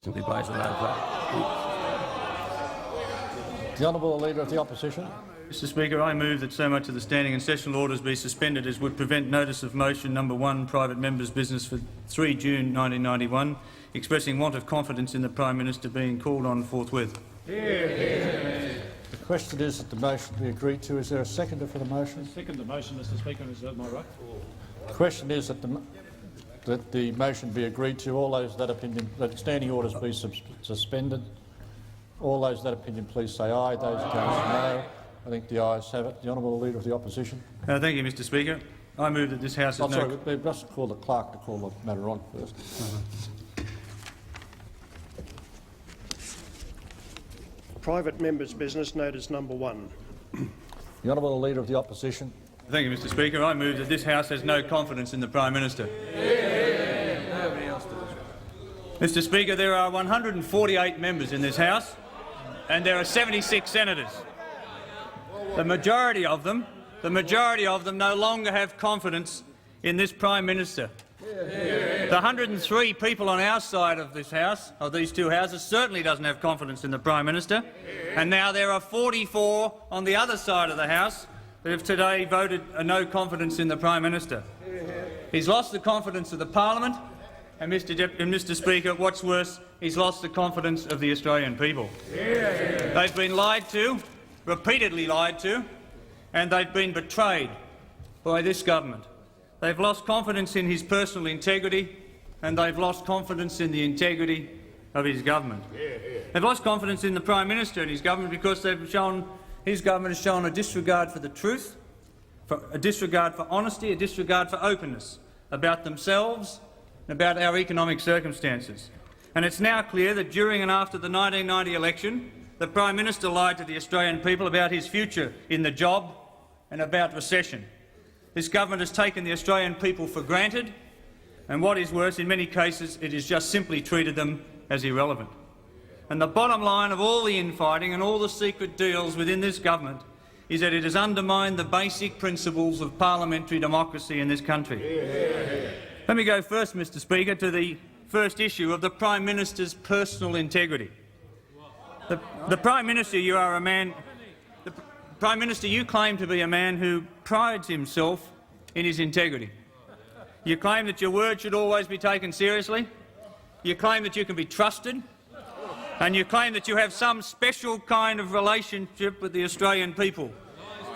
Simply place without vote. The Honourable Leader of the Opposition. Mr Speaker, I move that so much of the standing and sessional orders be suspended as would prevent notice of motion number 1, private members' business for 3 June 1991, expressing want of confidence in the Prime Minister being called on forthwith. The question is that the motion be agreed to. Is there a seconder for the motion? I second the motion, Mr Speaker, and reserve my right. The question is that the motion be agreed to. All those that opinion that standing orders be suspended. All those that opinion, please say aye. Those against, no. I think the ayes have it. The Honourable Leader of the Opposition. Thank you, Mr Speaker. I move that this House has we must call the clerk to call the matter on first. Private members' business, notice number 1. The Honourable Leader of the Opposition. Thank you, Mr Speaker. I move that this House has no confidence in the Prime Minister. Nobody else does. Mr Speaker, there are 148 members in this House and there are 76 senators. The majority of them no longer have confidence in this Prime Minister. The 103 people on our side of this House, of these two Houses, certainly doesn't have confidence in the Prime Minister. And now there are 44 on the other side of the House that have today voted a no confidence in the Prime Minister. He's lost the confidence of the Parliament, and Mr Speaker, what's worse, he's lost the confidence of the Australian people. They've been lied to, repeatedly lied to, and they've been betrayed by this government. They've lost confidence in his personal integrity, and they've lost confidence in the integrity of his government. They've lost confidence in the Prime Minister and his government because his government has shown a disregard for the truth, a disregard for honesty, a disregard for openness about themselves and about our economic circumstances. And it's now clear that during and after the 1990 election, the Prime Minister lied to the Australian people about his future in the job and about recession. This government has taken the Australian people for granted, and what is worse, in many cases, it has just simply treated them as irrelevant. And the bottom line of all the infighting and all the secret deals within this government is that it has undermined the basic principles of parliamentary democracy in this country. Let me go first, Mr Speaker, to the first issue of the Prime Minister's personal integrity. The Prime Minister, you are a man. The Prime Minister, you claim to be a man who prides himself in his integrity. You claim that your word should always be taken seriously. You claim that you can be trusted, and you claim that you have some special kind of relationship with the Australian people,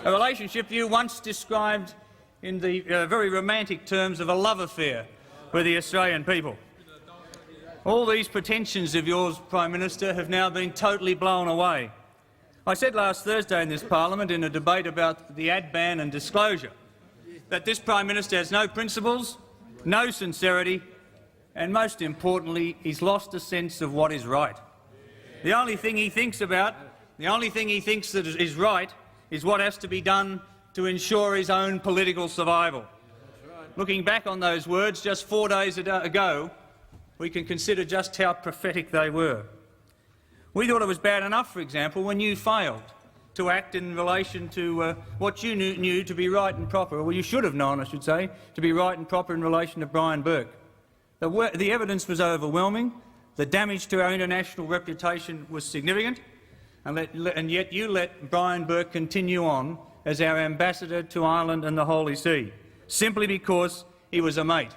a relationship you once described in the very romantic terms of a love affair with the Australian people. All these pretensions of yours, Prime Minister, have now been totally blown away. I said last Thursday in this parliament, in a debate about the ad ban and disclosure, that this Prime Minister has no principles, no sincerity, and most importantly, he's lost a sense of what is right. The only thing he thinks about, the only thing he thinks that is right, is what has to be done to ensure his own political survival. Looking back on those words just 4 days ago, we can consider just how prophetic they were. We thought it was bad enough, for example, when you failed to act in relation to what you knew to be right and proper, or you should have known, I should say, to be right and proper in relation to Brian Burke. The evidence was overwhelming, the damage to our international reputation was significant, and yet you let Brian Burke continue on as our ambassador to Ireland and the Holy See, simply because he was a mate.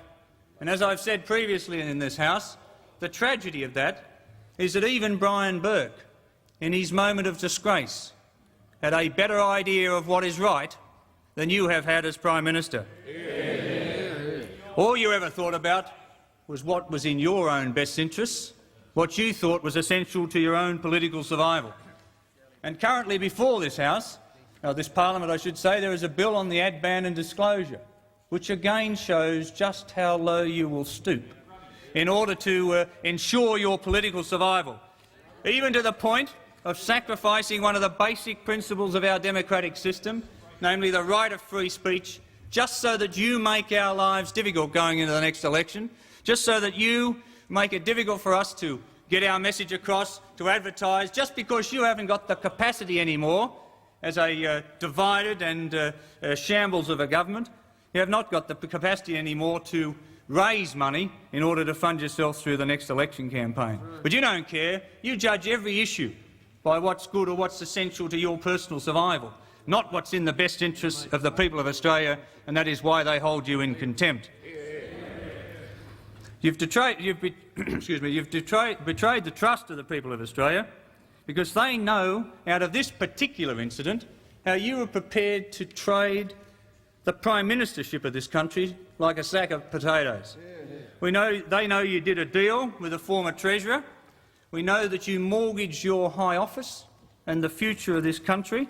And as I've said previously in this House, the tragedy of that is that even Brian Burke, in his moment of disgrace, had a better idea of what is right than you have had as Prime Minister. All you ever thought about was what was in your own best interests, what you thought was essential to your own political survival. And currently before this House, this Parliament I should say, there is a bill on the ad ban and disclosure, which again shows just how low you will stoop in order to ensure your political survival, even to the point of sacrificing one of the basic principles of our democratic system, namely the right of free speech, just so that you make our lives difficult going into the next election, just so that you make it difficult for us to get our message across, to advertise, just because you haven't got the capacity anymore as a divided and shambles of a government. You have not got the capacity anymore to raise money in order to fund yourself through the next election campaign. But you don't care. You judge every issue by what's good or what's essential to your personal survival, not what's in the best interests of the people of Australia, and that is why they hold you in contempt. You've betrayed the trust of the people of Australia because they know, out of this particular incident, how you were prepared to trade the Prime Ministership of this country like a sack of potatoes. They know you did a deal with a former Treasurer. We know that you mortgaged your high office and the future of this country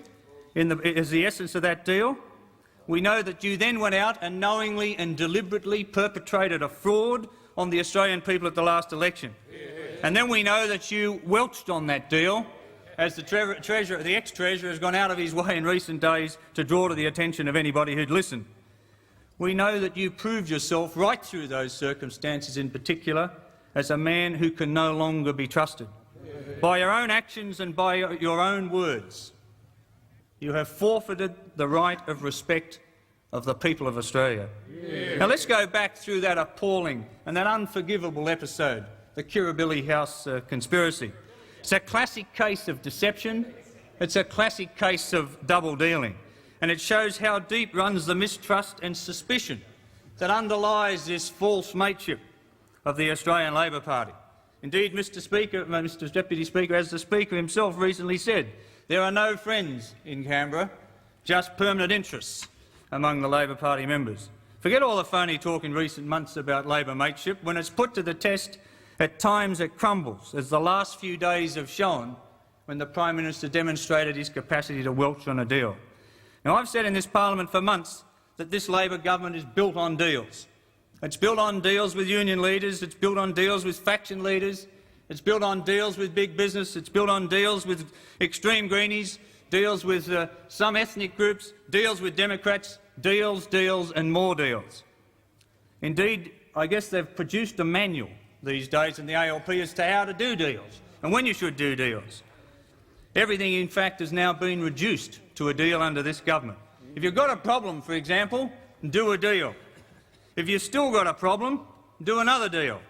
as the essence of that deal. We know that you then went out and knowingly and deliberately perpetrated a fraud on the Australian people at the last election. And then we know that you welched on that deal as the ex-Treasurer has gone out of his way in recent days to draw to the attention of anybody who'd listen. We know that you proved yourself right through those circumstances in particular as a man who can no longer be trusted. By your own actions and by your own words, you have forfeited the right of respect of the people of Australia. Now let's go back through that appalling and that unforgivable episode, the Kirribilli House conspiracy. It's a classic case of deception. It's a classic case of double-dealing. And it shows how deep runs the mistrust and suspicion that underlies this false mateship of the Australian Labor Party. Indeed, Mr Deputy Speaker, as the Speaker himself recently said, there are no friends in Canberra, just permanent interests among the Labor Party members. Forget all the phony talk in recent months about Labor mateship. When it's put to the test, at times it crumbles, as the last few days have shown when the Prime Minister demonstrated his capacity to welch on a deal. Now, I've said in this parliament for months that this Labor government is built on deals. It's built on deals with union leaders, it's built on deals with faction leaders, it's built on deals with big business, it's built on deals with extreme greenies, deals with some ethnic groups, deals with Democrats, deals, deals and more deals. Indeed, I guess they've produced a manual these days in the ALP as to how to do deals and when you should do deals. Everything, in fact, has now been reduced to a deal under this government. If you've got a problem, for example, do a deal. If you've still got a problem, do another deal.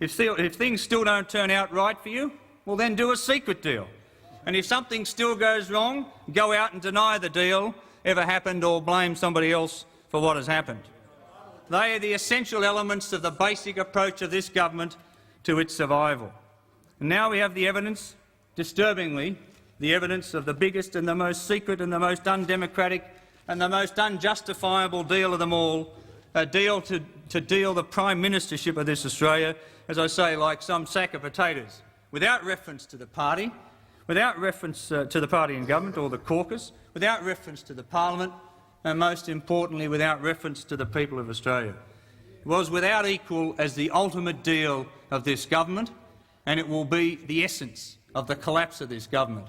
If things still don't turn out right for you, well then do a secret deal. And if something still goes wrong, go out and deny the deal ever happened or blame somebody else for what has happened. They are the essential elements of the basic approach of this government to its survival. And now we have the evidence, disturbingly, the evidence of the biggest and the most secret and the most undemocratic and the most unjustifiable deal of them all, a deal to deal the Prime Ministership of this Australia, as I say, like some sack of potatoes, without reference to the party, without reference to the party in government or the caucus, without reference to the parliament, and most importantly, without reference to the people of Australia. It was without equal as the ultimate deal of this government, and it will be the essence of the collapse of this government.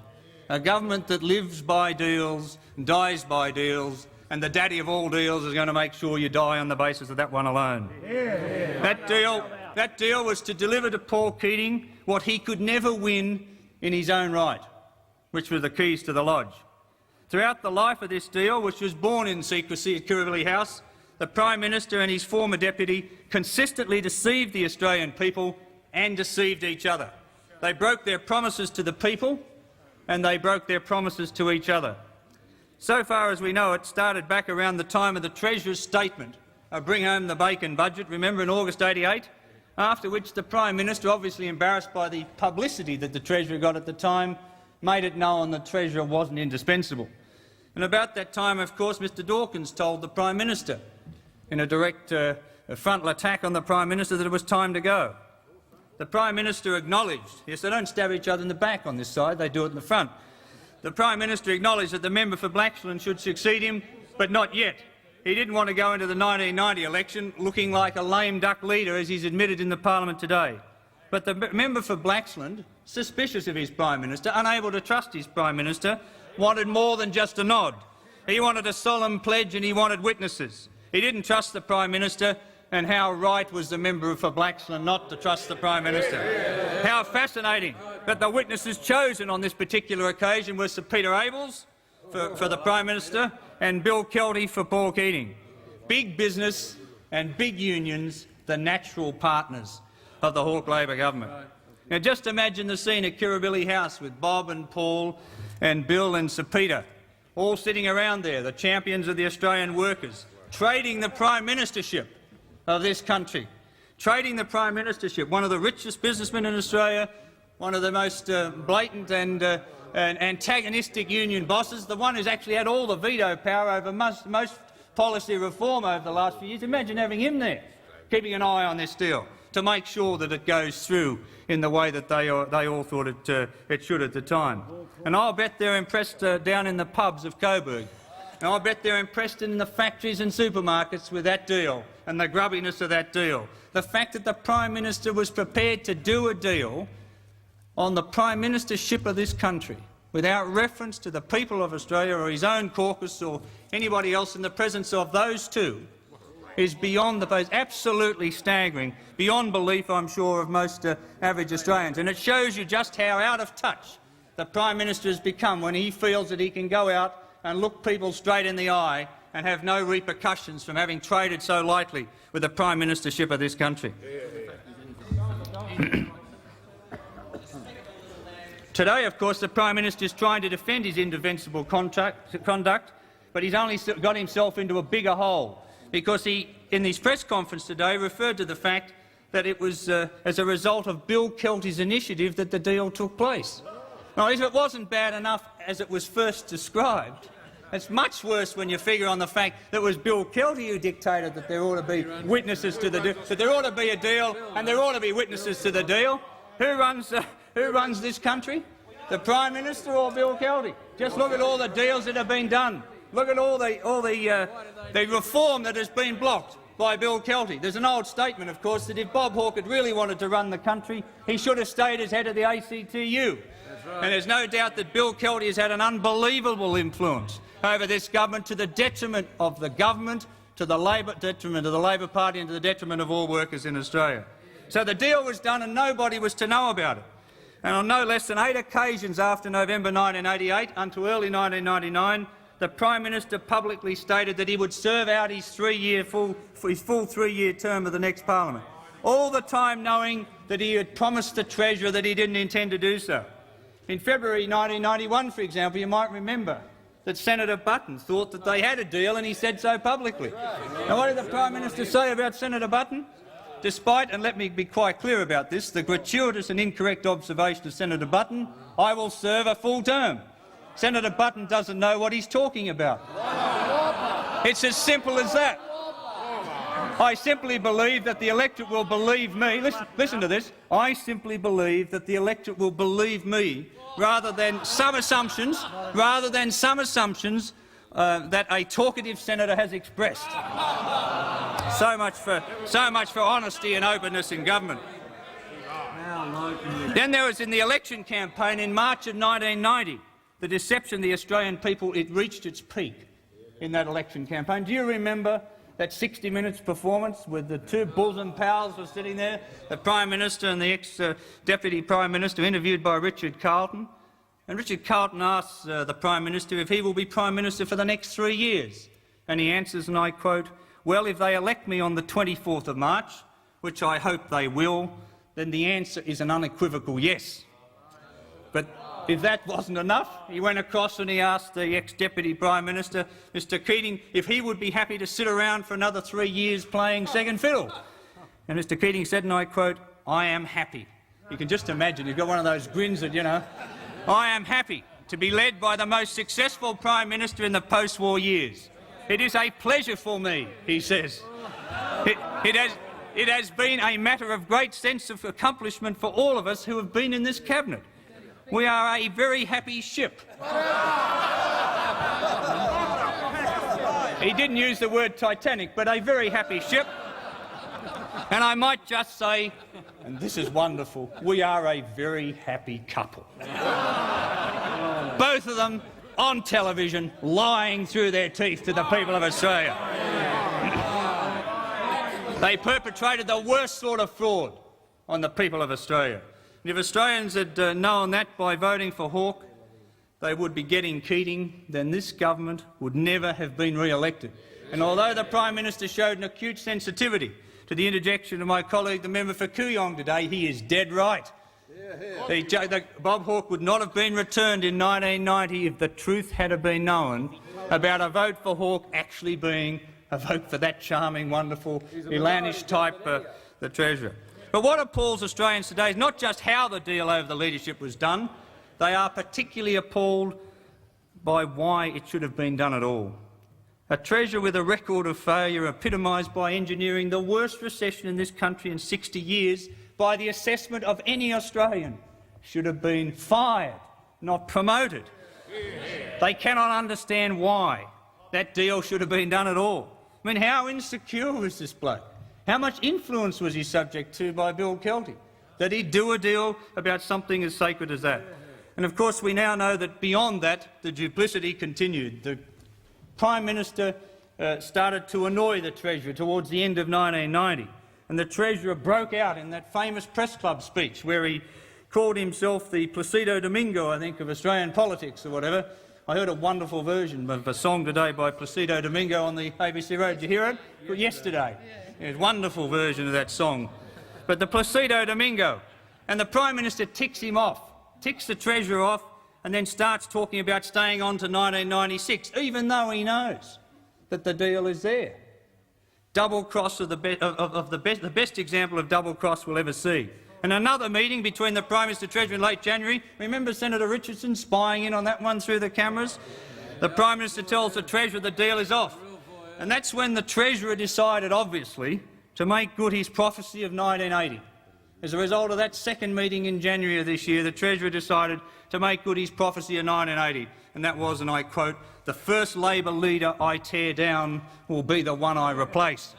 A government that lives by deals, dies by deals, and the daddy of all deals is going to make sure you die on the basis of that one alone. That deal was to deliver to Paul Keating what he could never win in his own right, which were the keys to the lodge. Throughout the life of this deal, which was born in secrecy at Kirribilli House, the Prime Minister and his former deputy consistently deceived the Australian people and deceived each other. They broke their promises to the people and they broke their promises to each other. So far as we know, it started back around the time of the Treasurer's statement of Bring Home the Bacon budget, remember, in August '88, after which the Prime Minister, obviously embarrassed by the publicity that the Treasurer got at the time, made it known the Treasurer wasn't indispensable. And about that time, of course, Mr Dawkins told the Prime Minister, in a direct frontal attack on the Prime Minister, that it was time to go. The Prime Minister acknowledged, yes, they don't stab each other in the back on this side, they do it in the front. The Prime Minister acknowledged that the member for Blaxland should succeed him, but not yet. He didn't want to go into the 1990 election looking like a lame duck leader, as he's admitted in the parliament today. But the member for Blaxland, suspicious of his Prime Minister, unable to trust his Prime Minister, wanted more than just a nod. He wanted a solemn pledge and he wanted witnesses. He didn't trust the Prime Minister, and how right was the member for Blaxland not to trust the Prime Minister. How fascinating that the witnesses chosen on this particular occasion were Sir Peter Abels for the Prime Minister and Bill Kelty for Paul Keating. Big business and big unions the natural partners of the Hawke Labor government. Now just imagine the scene at Kirribilli House with Bob and Paul and Bill and Sir Peter all sitting around there, the champions of the Australian workers, trading the Prime Ministership of this country, trading the Prime Ministership, one of the richest businessmen in Australia, one of the most blatant and antagonistic union bosses, the one who's actually had all the veto power over most policy reform over the last few years. Imagine having him there, keeping an eye on this deal to make sure that it goes through in the way that they all thought it should at the time. And I'll bet they're impressed down in the pubs of Coburg. And I'll bet they're impressed in the factories and supermarkets with that deal and the grubbiness of that deal. The fact that the Prime Minister was prepared to do a deal on the Prime Ministership of this country without reference to the people of Australia or his own caucus or anybody else in the presence of those two is beyond the base, absolutely staggering, beyond belief, I'm sure, of most average Australians. And it shows you just how out of touch the Prime Minister has become when he feels that he can go out and look people straight in the eye and have no repercussions from having traded so lightly with the Prime Ministership of this country. Today, of course, the Prime Minister is trying to defend his indefensible conduct, but he's only got himself into a bigger hole, because he, in his press conference today, referred to the fact that it was as a result of Bill Kelty's initiative that the deal took place. Now, if it wasn't bad enough as it was first described, it's much worse when you figure on the fact that it was Bill Kelty who dictated that there ought to be witnesses to the deal, that there ought to be a deal and there ought to be witnesses to the deal. Who runs this country? The Prime Minister or Bill Kelty? Just look at all the deals that have been done. Look at all the reform that has been blocked by Bill Kelty. There's an old statement, of course, that if Bob Hawke had really wanted to run the country, he should have stayed as head of the ACTU. Right. And there's no doubt that Bill Kelty has had an unbelievable influence over this government, to the detriment of the government, to the detriment of the Labor Party and to the detriment of all workers in Australia. So the deal was done and nobody was to know about it. And on no less than 8 occasions after November 1988 until early 1999, the Prime Minister publicly stated that he would serve out his full 3-year term of the next parliament, all the time knowing that he had promised the Treasurer that he didn't intend to do so. In February 1991, for example, you might remember that Senator Button thought that they had a deal and he said so publicly. Now, what did the Prime Minister say about Senator Button? Despite, and let me be quite clear about this, the gratuitous and incorrect observation of Senator Button, I will serve a full term. Senator Button doesn't know what he's talking about. It's as simple as that. I simply believe that the electorate will believe me. Listen to this. I simply believe that the electorate will believe me rather than some assumptions that a talkative senator has expressed. So much for honesty and openness in government. Then there was, in the election campaign in March of 1990, the deception of the Australian people, it reached its peak in that election campaign. Do you remember that 60 Minutes performance with the two bosom pals were sitting there, the Prime Minister and the ex-Deputy Prime Minister, interviewed by Richard Carlton? And Richard Carlton asks the Prime Minister if he will be Prime Minister for the next 3 years. And he answers, and I quote, "Well, if they elect me on the 24th of March, which I hope they will, then the answer is an unequivocal yes." But if that wasn't enough, he went across and he asked the ex-Deputy Prime Minister, Mr Keating, if he would be happy to sit around for another 3 years playing second fiddle. And Mr Keating said, and I quote, "I am happy." You can just imagine, you've got one of those grins that, you know, "I am happy to be led by the most successful Prime Minister in the post-war years. It is a pleasure for me," he says. It has been a matter of great sense of accomplishment for all of us who have been in this cabinet. We are a very happy ship. He didn't use the word Titanic, but a very happy ship. And I might just say, and this is wonderful, we are a very happy couple. Both of them on television, lying through their teeth to the people of Australia. They perpetrated the worst sort of fraud on the people of Australia. And if Australians had known that by voting for Hawke they would be getting Keating, then this government would never have been re-elected. And although the Prime Minister showed an acute sensitivity to the interjection of my colleague, the member for Kooyong today, he is dead right. Bob Hawke would not have been returned in 1990 if the truth had been known about a vote for Hawke actually being a vote for that charming, wonderful, Elanish type, the Treasurer. But what appalls Australians today is not just how the deal over the leadership was done, they are particularly appalled by why it should have been done at all. A Treasurer with a record of failure epitomised by engineering the worst recession in this country in 60 years by the assessment of any Australian should have been fired, not promoted. They cannot understand why that deal should have been done at all. I mean, how insecure was this bloke? How much influence was he subject to by Bill Kelty? That he'd do a deal about something as sacred as that? And of course we now know that beyond that the duplicity continued. The Prime Minister started to annoy the Treasurer towards the end of 1990, and the Treasurer broke out in that famous press club speech where he called himself the Placido Domingo, I think, of Australian politics or whatever. I heard a wonderful version of a song today by Placido Domingo on the ABC radio. Did you hear it? Yesterday. It was a wonderful version of that song. But the Placido Domingo, and the Prime Minister ticks him off, ticks the Treasurer off, and then starts talking about staying on to 1996, even though he knows that the deal is there. Double cross of the best example of double cross we'll ever see. And another meeting between the Prime Minister and Treasurer in late January. Remember Senator Richardson spying in on that one through the cameras? The Prime Minister tells the Treasurer the deal is off. And that's when the Treasurer decided, obviously, to make good his prophecy of 1980. As a result of that second meeting in January of this year, the Treasurer decided to make good his prophecy of 1980, and that was, and I quote, "The first Labor leader I tear down will be the one I replace."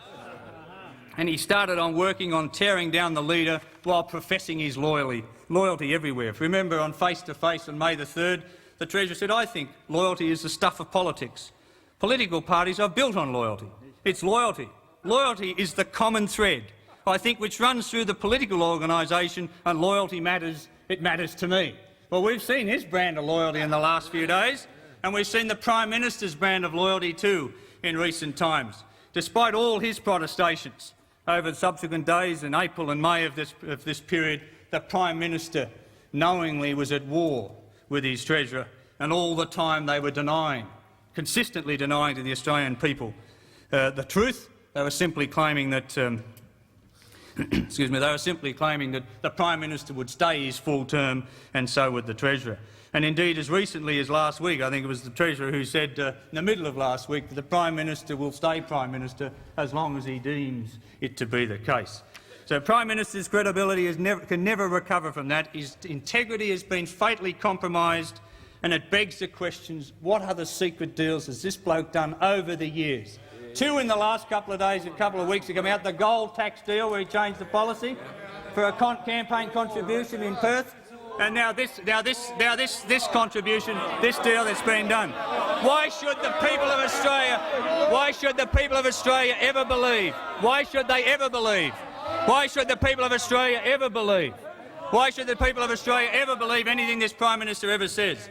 And he started on working on tearing down the leader while professing his loyalty everywhere. Remember, on Face to Face on May the 3rd, the Treasurer said, "I think loyalty is the stuff of politics. Political parties are built on loyalty. It's loyalty. Loyalty is the common thread, I think, which runs through the political organisation, and loyalty matters. It matters to me." Well, we've seen his brand of loyalty in the last few days, and we've seen the Prime Minister's brand of loyalty too in recent times. Despite all his protestations over the subsequent days in April and May of this period, the Prime Minister knowingly was at war with his Treasurer, and all the time they were consistently denying to the Australian people the truth. They were simply claiming that they were simply claiming that the Prime Minister would stay his full term, and so would the Treasurer. And indeed, as recently as last week, I think it was the Treasurer who said in the middle of last week that the Prime Minister will stay Prime Minister as long as he deems it to be the case. So Prime Minister's credibility can never recover from that. His integrity has been fatally compromised, and it begs the questions, what other secret deals has this bloke done over the years? Two in the last couple of days, a couple of weeks ago, out the gold tax deal where he changed the policy for a campaign contribution in Perth, and now this contribution, this deal that's been done. Why should the people of Australia? Why should the people of Australia ever believe? Why should they ever believe? Why should the people of Australia ever believe? Why should the people of Australia ever believe anything this Prime Minister ever says?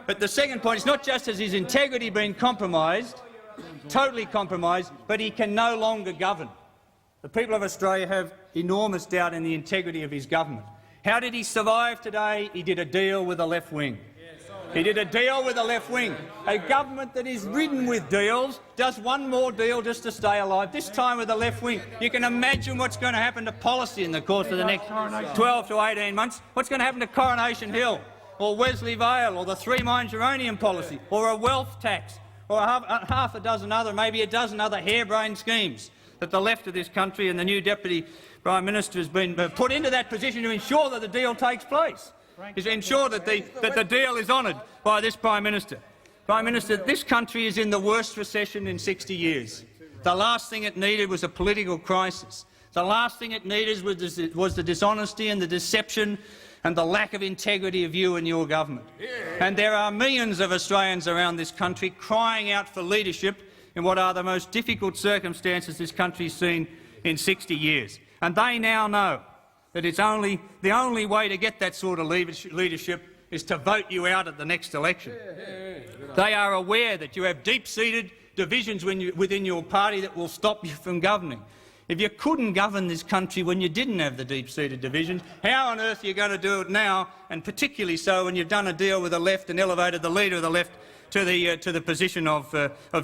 But the second point is not just has his integrity been compromised, totally compromised, but he can no longer govern. The people of Australia have enormous doubt in the integrity of his government. How did he survive today? He did a deal with the left wing. He did a deal with the left wing. A government that is ridden with deals does one more deal just to stay alive, this time with the left wing. You can imagine what's going to happen to policy in the course of the next 12 to 18 months. What's going to happen to Coronation Hill or Wesley Vale or the Three Mines uranium policy or a wealth tax or half a dozen other, maybe a dozen other harebrained schemes that the left of this country and the new Deputy Prime Minister has been put into that position to ensure that the deal takes place, is to ensure that the deal is honoured by this Prime Minister. Prime Minister, this country is in the worst recession in 60 years. The last thing it needed was a political crisis. The last thing it needed was the dishonesty and the deception and the lack of integrity of you and your government. And there are millions of Australians around this country crying out for leadership in what are the most difficult circumstances this country has seen in 60 years. And they now know that the only way to get that sort of leadership is to vote you out at the next election. They are aware that you have deep-seated divisions within your party that will stop you from governing. If you couldn't govern this country when you didn't have the deep-seated divisions, how on earth are you going to do it now, and particularly so when you've done a deal with the left and elevated the Leader of the Left to the position of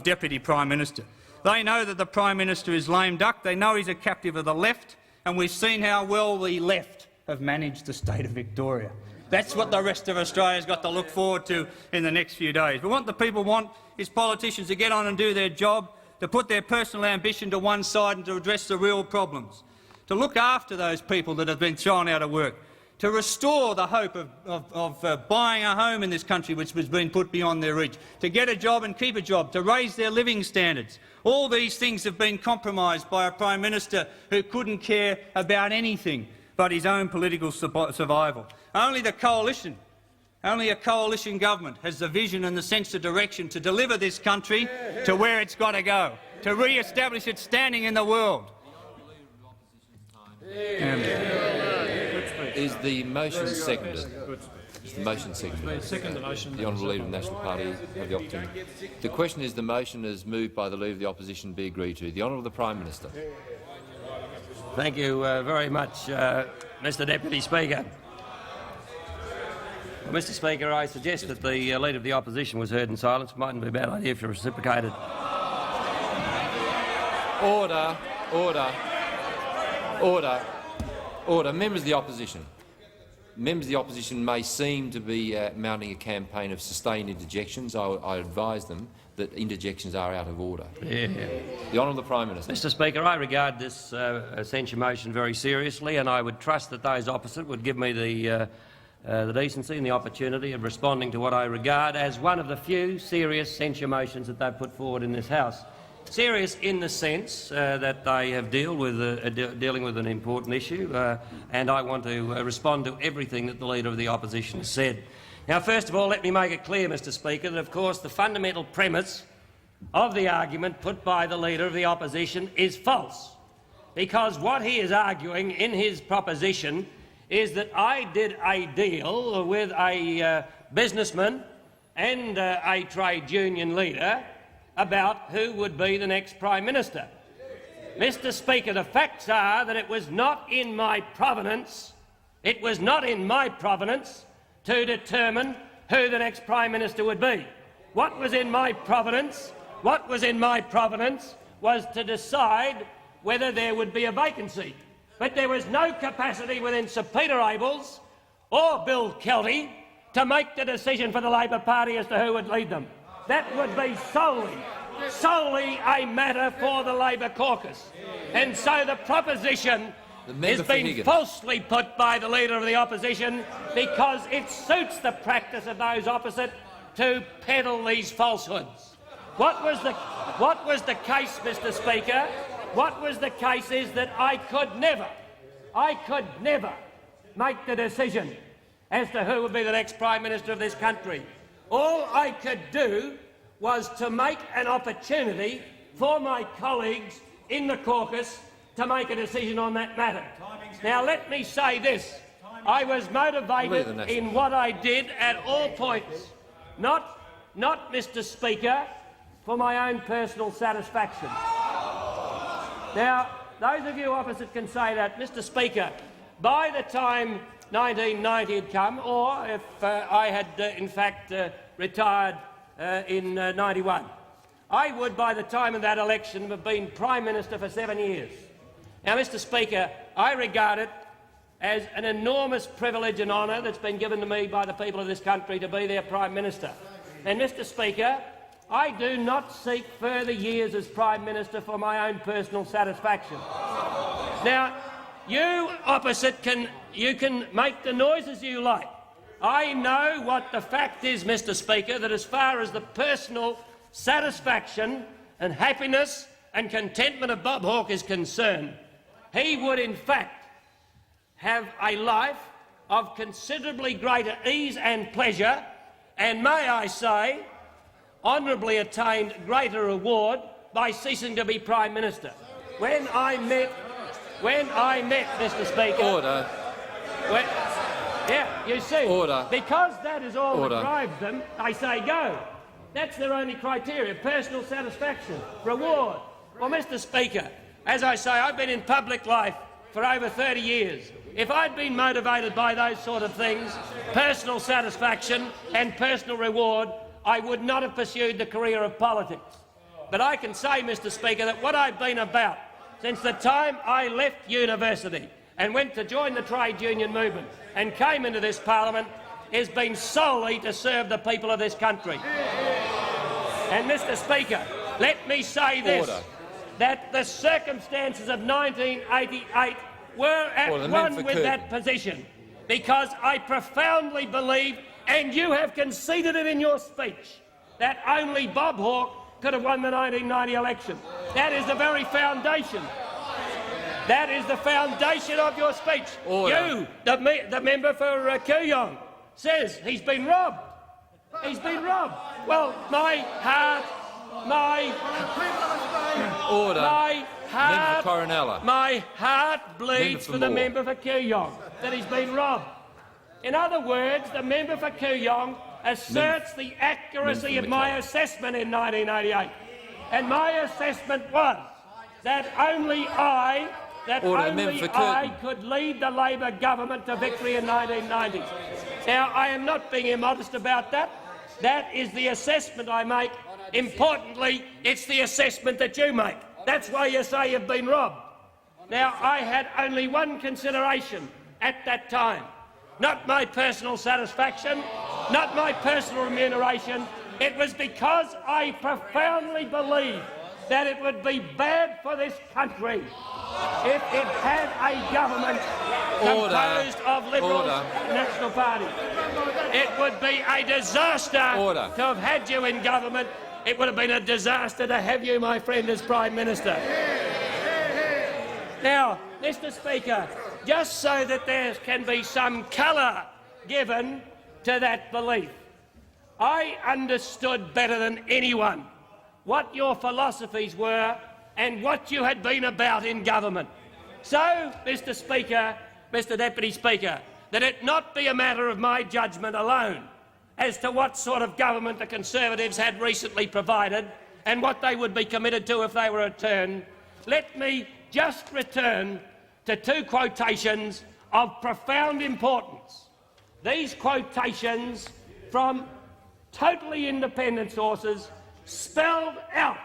Deputy Prime Minister? They know that the Prime Minister is lame duck. They know he's a captive of the left, and we've seen how well the left have managed the state of Victoria. That's what the rest of Australia's got to look forward to in the next few days. But what the people want is politicians to get on and do their job, to put their personal ambition to one side and to address the real problems, to look after those people that have been thrown out of work, to restore the hope of buying a home in this country which has been put beyond their reach, to get a job and keep a job, to raise their living standards. All these things have been compromised by a Prime Minister who couldn't care about anything but his own political survival. Only a coalition government has the vision and the sense of direction to deliver this country to where it's got to go, to re-establish its standing in the world. Is the motion seconded? Is the motion seconded? Second the motion. The Honourable Leader of the National Party have the opportunity. The question is, the motion is moved by the Leader of the Opposition be agreed to. The Honourable Prime Minister. Thank you very much, Mr Deputy Speaker. Well, Mr Speaker, I suggest that the Leader of the Opposition was heard in silence. It mightn't be a bad idea if you reciprocated. Order. Order. Order. Order. Members of the Opposition. Members of the Opposition may seem to be mounting a campaign of sustained interjections. I advise them that interjections are out of order. Yeah. The Honourable Prime Minister. Mr Speaker, I regard this censure motion very seriously, and I would trust that those opposite would give me the decency and the opportunity of responding to what I regard as one of the few serious censure motions that they've put forward in this House. Serious in the sense that they have dealing with an important issue, and I want to respond to everything that the Leader of the Opposition has said. Now, first of all, let me make it clear, Mr Speaker, that of course the fundamental premise of the argument put by the Leader of the Opposition is false, because what he is arguing in his proposition is that I did a deal with a businessman and a trade union leader about who would be the next Prime Minister. Mr Speaker, the facts are that it was not in my provenance to determine who the next Prime Minister would be. What was in my provenance was to decide whether there would be a vacancy. But there was no capacity within Sir Peter Abels or Bill Kelty to make the decision for the Labor Party as to who would lead them. That would be solely a matter for the Labor caucus. And so the proposition is being falsely put by the Leader of the Opposition because it suits the practice of those opposite to peddle these falsehoods. What was the case, Mr Speaker? What was the case is that I could never make the decision as to who would be the next Prime Minister of this country. All I could do was to make an opportunity for my colleagues in the caucus to make a decision on that matter. Now, let me say this. I was motivated in what I did at all points, not, Mr Speaker, for my own personal satisfaction. Now, those of you opposite can say that, Mr Speaker, by the time 1990 had come, or if I had in fact retired in 91, I would, by the time of that election, have been Prime Minister for 7 years. Now, Mr Speaker, I regard it as an enormous privilege and honour that's been given to me by the people of this country to be their Prime Minister. And, Mr Speaker, I do not seek further years as Prime Minister for my own personal satisfaction. Now, you opposite can make the noises you like. I know what the fact is, Mr Speaker, that as far as the personal satisfaction and happiness and contentment of Bob Hawke is concerned, he would in fact have a life of considerably greater ease and pleasure, and may I say, honourably attained greater reward by ceasing to be Prime Minister. When I met, Mr Speaker... Order. Yeah, you see, Order. Because that is all Order. that drives them, I say go. That's their only criteria, personal satisfaction, reward. Well, Mr Speaker, As I say, I've been in public life for over 30 years. If I'd been motivated by those sort of things, personal satisfaction and personal reward, I would not have pursued the career of politics. But I can say, Mr Speaker, that what I've been about since the time I left university and went to join the trade union movement and came into this parliament has been solely to serve the people of this country. And, Mr Speaker, let me say this, that the circumstances of 1988 were at one with that position, because I profoundly believe, and you have conceded it in your speech, that only Bob Hawke could have won the 1990 election. That is the very foundation. That is the foundation of your speech. You, the member for Kooyong, says he's been robbed. He's been robbed. Well, my heart bleeds for the member for Kooyong that he's been robbed. In other words, the member for Kooyong asserts the accuracy of my assessment in 1988. And my assessment was that only I could lead the Labor government to victory in 1990. Now, I am not being immodest about that. That is the assessment I make. Importantly, it's the assessment that you make. That's why you say you've been robbed. Now, I had only one consideration at that time. Not my personal satisfaction, not my personal remuneration. It was because I profoundly believed that it would be bad for this country if it had a government composed of Liberals and National Party. It would be a disaster to have had you in government. It would have been a disaster to have you, my friend, as Prime Minister. Now, Mr Speaker, just so that there can be some colour given to that belief, I understood better than anyone what your philosophies were and what you had been about in government. So, Mr Speaker, Mr Deputy Speaker, that it not be a matter of my judgment alone as to what sort of government the Conservatives had recently provided and what they would be committed to if they were returned, let me just return to two quotations of profound importance. These quotations from totally independent sources spelled out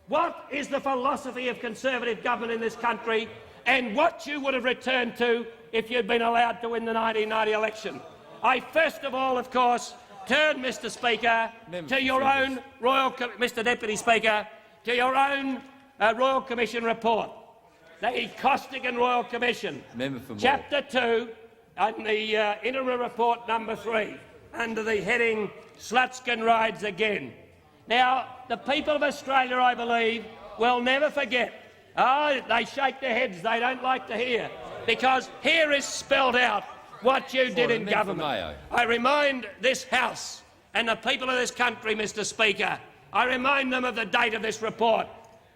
what is the philosophy of Conservative government in this country and what you would have returned to if you'd been allowed to win the 1990 election. I first of all, of course, turn, Mr Speaker, to your own Mr Deputy Speaker, to your own Royal Commission report, the Costigan Royal Commission, Chapter 2, and the interim report number 3, under the heading Slutskin Rides Again. Now, the people of Australia, I believe, will never forget. Oh, they shake their heads, they don't like to hear, because here is spelled out what you did in government. I remind this House and the people of this country, Mr Speaker, I remind them of the date of this report.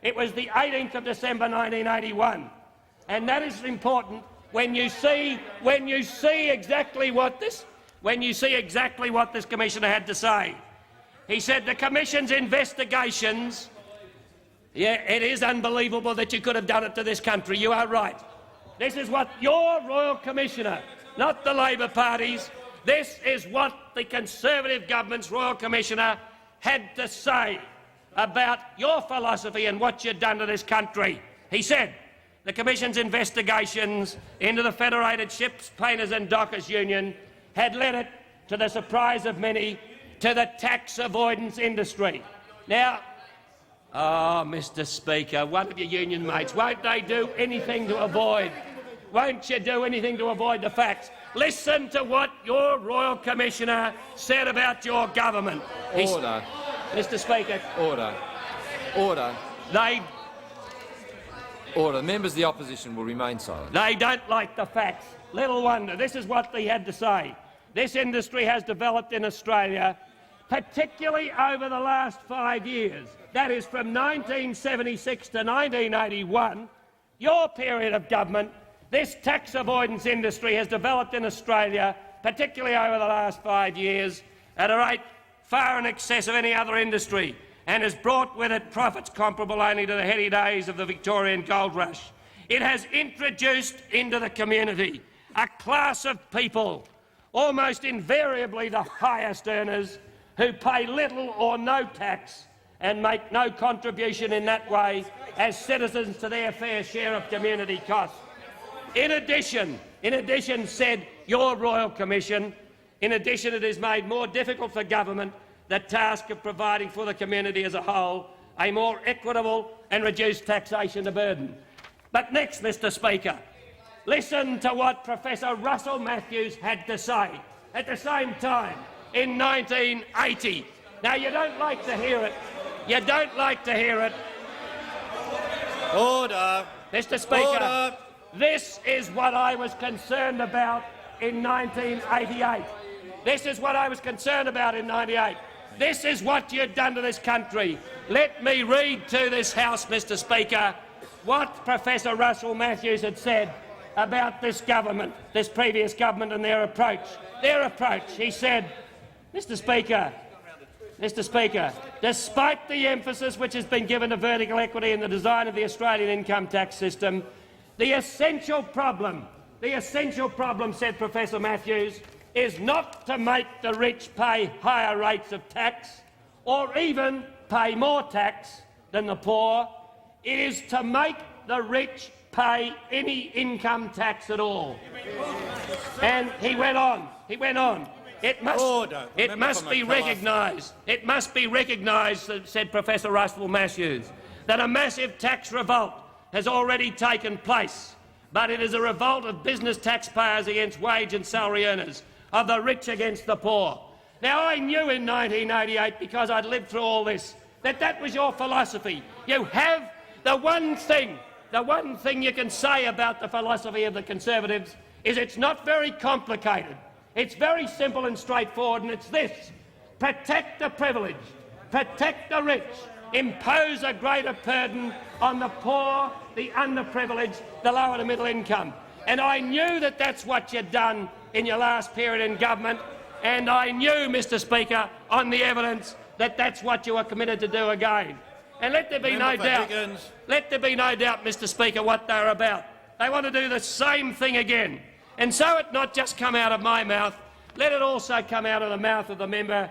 It was the 18th of December 1981, and that is important when you see exactly what this commissioner had to say. He said the Commission's investigations. Yeah, it is unbelievable that you could have done it to this country. You are right. This is what your Royal Commissioner, not the Labor Party's, this is what the Conservative government's Royal Commissioner had to say about your philosophy and what you'd done to this country. He said the Commission's investigations into the Federated Ships Painters and Dockers Union had led it, to the surprise of many, to the tax avoidance industry. Now, oh, Mr Speaker, one of your union mates, won't they do anything to avoid? Won't you do anything to avoid the facts? Listen to what your Royal Commissioner said about your government. Order. Mr Speaker. Order. Order. They... Order. Members of the opposition will remain silent. They don't like the facts. Little wonder. This is what they had to say. This industry has developed in Australia, particularly over the last 5 years. That is from 1976 to 1981, your period of government. This tax avoidance industry has developed in Australia, particularly over the last 5 years, at a rate far in excess of any other industry. and has brought with it profits comparable only to the heady days of the Victorian gold rush. It has introduced into the community a class of people, almost invariably the highest earners, who pay little or no tax and make no contribution in that way as citizens to their fair share of community costs. In addition, said your Royal Commission, in addition it has made more difficult for government the task of providing for the community as a whole a more equitable and reduced taxation burden. But next, Mr Speaker, listen to what Professor Russell Matthews had to say at the same time in 1980. Now, you don't like to hear it. You don't like to hear it. Order. Mr Speaker, Order. This is what I was concerned about in 1988. This is what I was concerned about in 98. This is what you've done to this country. Let me read to this House, Mr Speaker, what Professor Russell Matthews had said about this government, this previous government, and their approach. He said, Mr Speaker, despite the emphasis which has been given to vertical equity in the design of the Australian income tax system, the essential problem, said Professor Matthews, is not to make the rich pay higher rates of tax or even pay more tax than the poor. It is to make the rich pay any income tax at all. And he went on. It must be recognised, said Professor Russell Matthews, that a massive tax revolt has already taken place, but it is a revolt of business taxpayers against wage and salary earners, of the rich against the poor. Now, I knew in 1988, because I'd lived through all this, that was your philosophy. You have the one thing you can say about the philosophy of the Conservatives is it's not very complicated. It's very simple and straightforward, and it's this: protect the privileged, protect the rich, impose a greater burden on the poor, the underprivileged, the lower to middle income. And I knew that that's what you'd done in your last period in government, and I knew, Mr Speaker, on the evidence, that that's what you were committed to do again. And let there be no doubt, Mr Speaker, what they're about. They want to do the same thing again. And so it not just come out of my mouth, let it also come out of the mouth of the member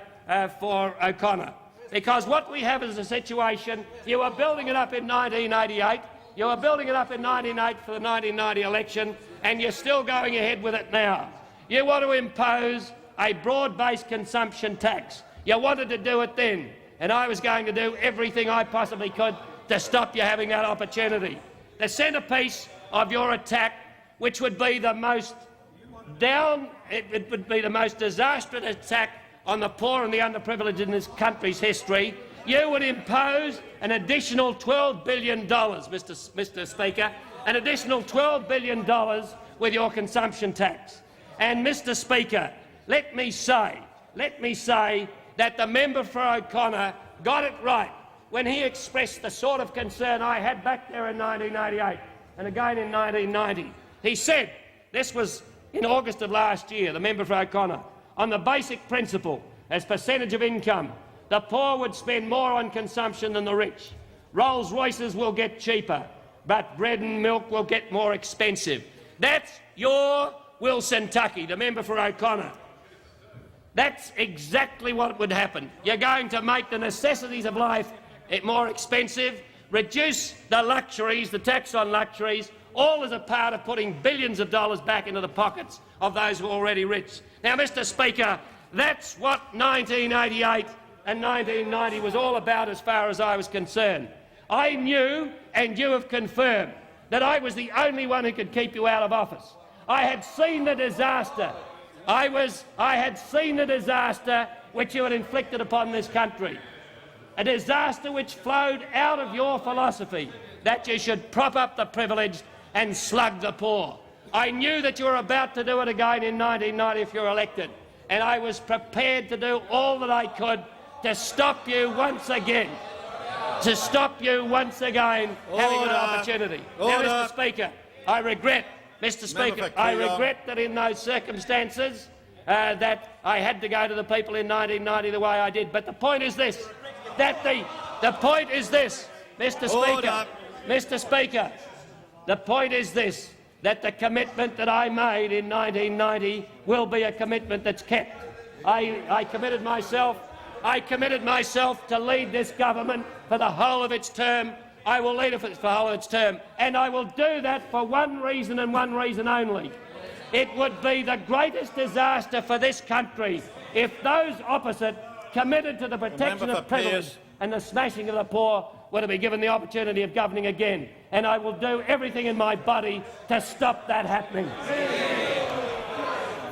for O'Connor. Because what we have is a situation, you were building it up in 1988, you were building it up in 1998 for the 1990 election, and you're still going ahead with it now. You want to impose a broad-based consumption tax. You wanted to do it then, and I was going to do everything I possibly could to stop you having that opportunity. The centrepiece of your attack, which would be the most disastrous attack on the poor and the underprivileged in this country's history, you would impose an additional $12 billion, Mr Speaker, an additional $12 billion with your consumption tax. And, Mr Speaker, let me say that the member for O'Connor got it right when he expressed the sort of concern I had back there in 1988 and again in 1990. He said, this was in August of last year, the member for O'Connor, on the basic principle, as percentage of income, the poor would spend more on consumption than the rich. Rolls Royces will get cheaper, but bread and milk will get more expensive. That's your Wilson Tuckey, the member for O'Connor. That's exactly what would happen. You're going to make the necessities of life more expensive, reduce the luxuries, the tax on luxuries, all as a part of putting billions of dollars back into the pockets of those who are already rich. Now, Mr Speaker, that's what 1988 and 1990 was all about as far as I was concerned. I knew, and you have confirmed, that I was the only one who could keep you out of office. I had seen the disaster. I had seen the disaster which you had inflicted upon this country. A disaster which flowed out of your philosophy that you should prop up the privileged and slug the poor. I knew that you were about to do it again in 1990 if you're elected, and I was prepared to do all that I could to stop you once again. Having an opportunity. Now, Mr Speaker, I regret that in those circumstances that I had to go to the people in 1990 the way I did. But the point is this, that The point is this, Mr. Speaker. Mr. Speaker, the point is this, that the commitment that I made in 1990 will be a commitment that's kept. I committed myself to lead this government for the whole of its term. I will lead it for the whole of its term, and I will do that for one reason and one reason only. It would be the greatest disaster for this country if those opposite, committed to the protection of privilege and the smashing of the poor, were to be given the opportunity of governing again. And I will do everything in my body to stop that happening.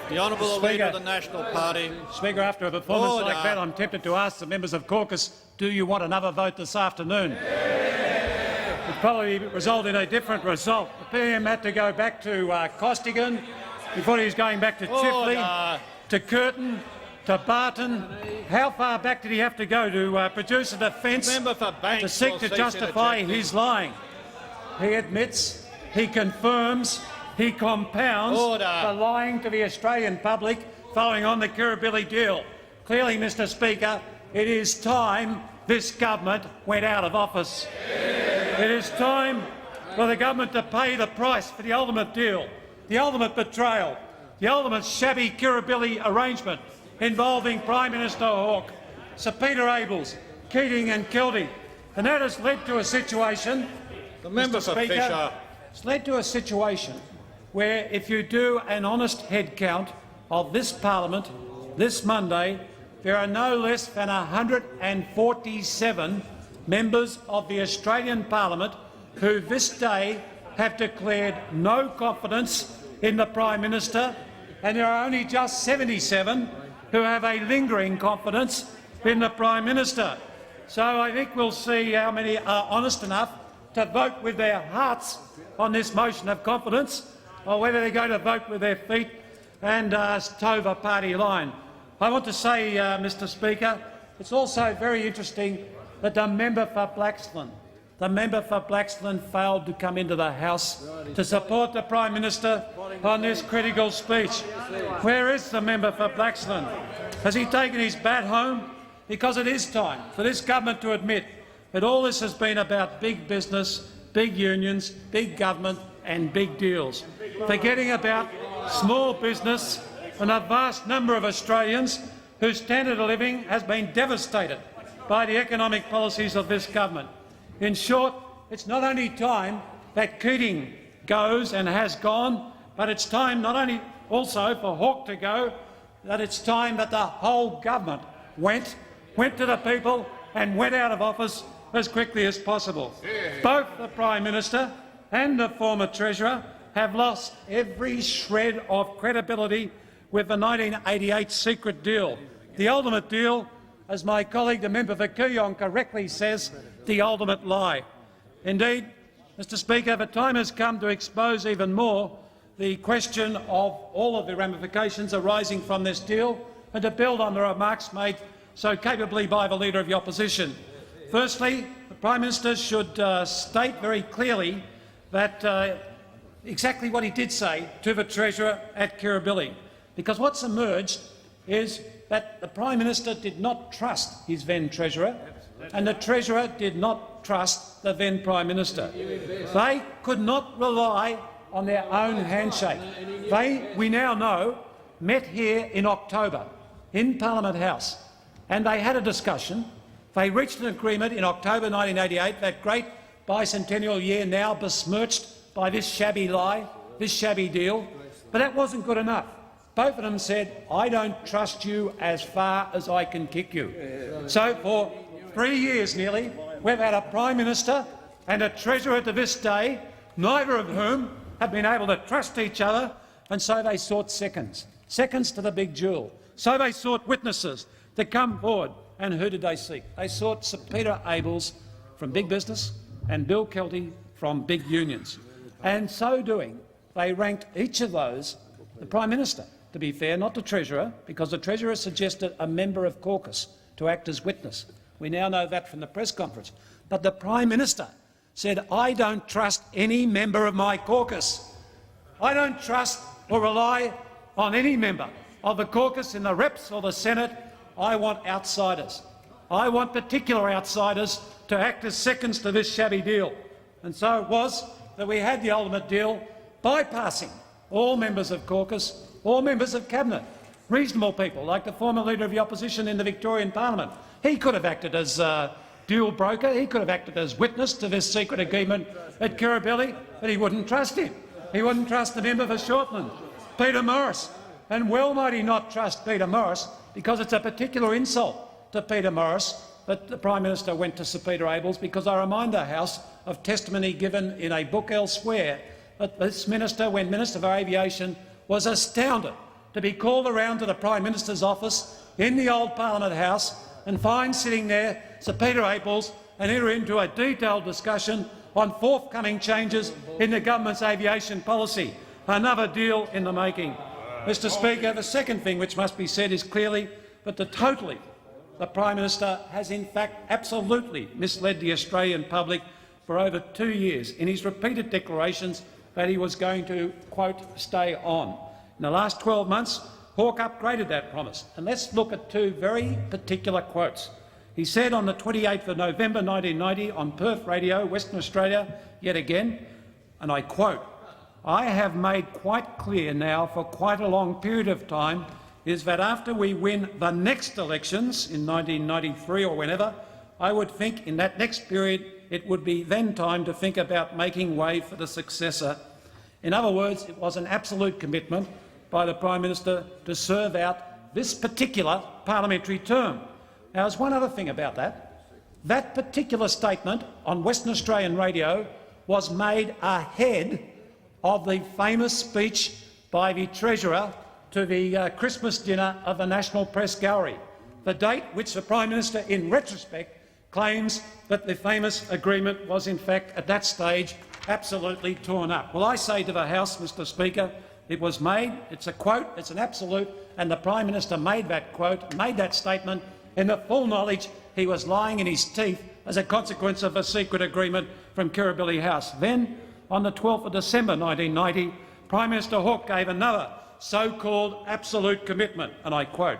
The Honourable Leader of the National Party. Speaker, after a performance like that, I'm tempted to ask the members of caucus, do you want another vote this afternoon? It would probably result in a different result. The PM had to go back to Costigan before he was going back to Chifley, to Curtin, to Barton. How far back did he have to go to produce a defence to seek to justify his lying? He admits, he confirms, he compounds the lying to the Australian public following on the Kirribilli deal. Clearly, Mr. Speaker, it is time this government went out of office. It is time for the government to pay the price for the ultimate deal, the ultimate betrayal, the ultimate shabby Kirribilli arrangement involving Prime Minister Hawke, Sir Peter Abels, Keating and Keldie. And that has led to a situation, Mr. Speaker, it's led to a situation where if you do an honest head count of this parliament this Monday, there are no less than 147 members of the Australian Parliament who this day have declared no confidence in the Prime Minister, and there are only just 77 who have a lingering confidence in the Prime Minister. So I think we'll see how many are honest enough to vote with their hearts on this motion of confidence, or whether they're going to vote with their feet and toe the party line. I want to say, Mr. Speaker, it's also very interesting that the member for Blaxland failed to come into the House to support the Prime Minister on this critical speech. Where is the member for Blaxland? Has he taken his bat home? Because it is time for this government to admit that all this has been about big business, big unions, big government and big deals, forgetting about small business and a vast number of Australians whose standard of living has been devastated by the economic policies of this government. In short, it's not only time that Keating goes and has gone, but it's time not only also for Hawke to go, that it's time that the whole government went to the people and went out of office as quickly as possible. Both the Prime Minister and the former Treasurer have lost every shred of credibility with the 1988 secret deal. The ultimate deal, as my colleague the member for Kooyong correctly says, the ultimate lie. Indeed, Mr. Speaker, the time has come to expose even more the question of all of the ramifications arising from this deal and to build on the remarks made so capably by the Leader of the Opposition. Firstly, the Prime Minister should state very clearly that exactly what he did say to the Treasurer at Kirribilli, because what's emerged is that the Prime Minister did not trust his then Treasurer and the Treasurer did not trust the then Prime Minister. They could not rely on their own handshake. They, we now know, met here in October in Parliament House and they had a discussion. They reached an agreement in October 1988, that great bicentennial year now besmirched by this shabby lie, this shabby deal. But that wasn't good enough. Both of them said, I don't trust you as far as I can kick you. So for 3 years nearly, we've had a Prime Minister and a Treasurer to this day, neither of whom have been able to trust each other, and so they sought seconds to the big duel. So they sought witnesses to come forward. And who did they seek? They sought Sir Peter Abels from big business and Bill Keldie from big unions. And so doing, they ranked each of those, the Prime Minister, to be fair, not the Treasurer, because the Treasurer suggested a member of caucus to act as witness. We now know that from the press conference. But the Prime Minister said, I don't trust any member of my caucus. I don't trust or rely on any member of the caucus in the Reps or the Senate. I want outsiders. I want particular outsiders to act as seconds to this shabby deal. And so it was that we had the ultimate deal, bypassing all members of caucus, all members of cabinet, reasonable people like the former Leader of the Opposition in the Victorian Parliament. He could have acted as deal broker, he could have acted as witness to this secret agreement at Kirribilli, but he wouldn't trust him. He wouldn't trust the member for Shortland, Peter Morris. And well might he not trust Peter Morris, because it's a particular insult to Peter Morris that the Prime Minister went to Sir Peter Abels, because I remind the House of testimony given in a book elsewhere that this minister, when Minister for Aviation, was astounded to be called around to the Prime Minister's office in the old Parliament House and find sitting there Sir Peter Abels and enter into a detailed discussion on forthcoming changes in the government's aviation policy. Another deal in the making. Mr Speaker, the second thing which must be said is clearly that the Prime Minister has in fact absolutely misled the Australian public for over 2 years in his repeated declarations that he was going to, quote, stay on. In the last 12 months, Hawke upgraded that promise. And let's look at two very particular quotes. He said on the 28th of November 1990 on Perth Radio, Western Australia, yet again, and I quote, "I have made quite clear now for quite a long period of time is that after we win the next elections in 1993 or whenever, I would think in that next period it would be then time to think about making way for the successor." In other words, it was an absolute commitment by the Prime Minister to serve out this particular parliamentary term. Now, there's one other thing about that. That particular statement on Western Australian radio was made ahead of the famous speech by the Treasurer to the Christmas dinner of the National Press Gallery, the date which the Prime Minister, in retrospect, claims that the famous agreement was in fact at that stage absolutely torn up. Well, I say to the House, Mr Speaker, it was made, it's a quote, it's an absolute, and the Prime Minister made that quote, made that statement in the full knowledge he was lying in his teeth as a consequence of a secret agreement from Kirribilli House. Then, on the 12th of December 1990, Prime Minister Hawke gave another so-called absolute commitment, and I quote,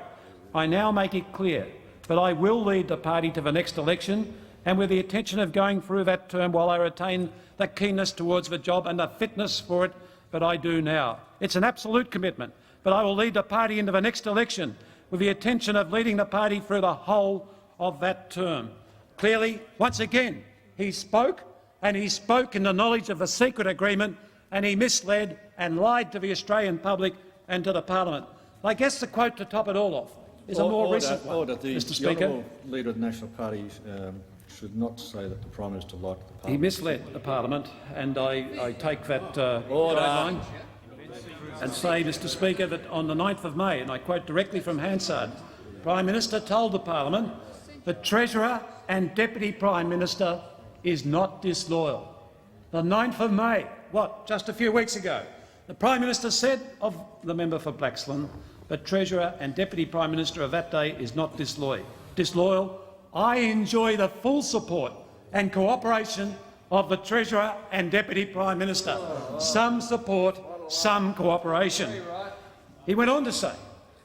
"I now make it clear that I will lead the party to the next election, and with the intention of going through that term while I retain the keenness towards the job and the fitness for it that I do now. It's an absolute commitment, but I will lead the party into the next election with the intention of leading the party through the whole of that term." Clearly, once again, he spoke, and he spoke in the knowledge of a secret agreement, and he misled and lied to the Australian public and to the Parliament. I guess the quote to top it all off is a more recent one, Mr Speaker. The Honourable Leader of the National Party should not say that the Prime Minister liked the Parliament. He misled the Parliament, and I take that guideline and say, Mr Speaker, that on the 9th of May, and I quote directly from Hansard, the Prime Minister told the Parliament the Treasurer and Deputy Prime Minister is not disloyal. The 9th of May, what, just a few weeks ago, the Prime Minister said of the member for Blaxland, the Treasurer and Deputy Prime Minister of that day is not disloyal. I enjoy the full support and cooperation of the Treasurer and Deputy Prime Minister. Some support, some cooperation. He went on to say,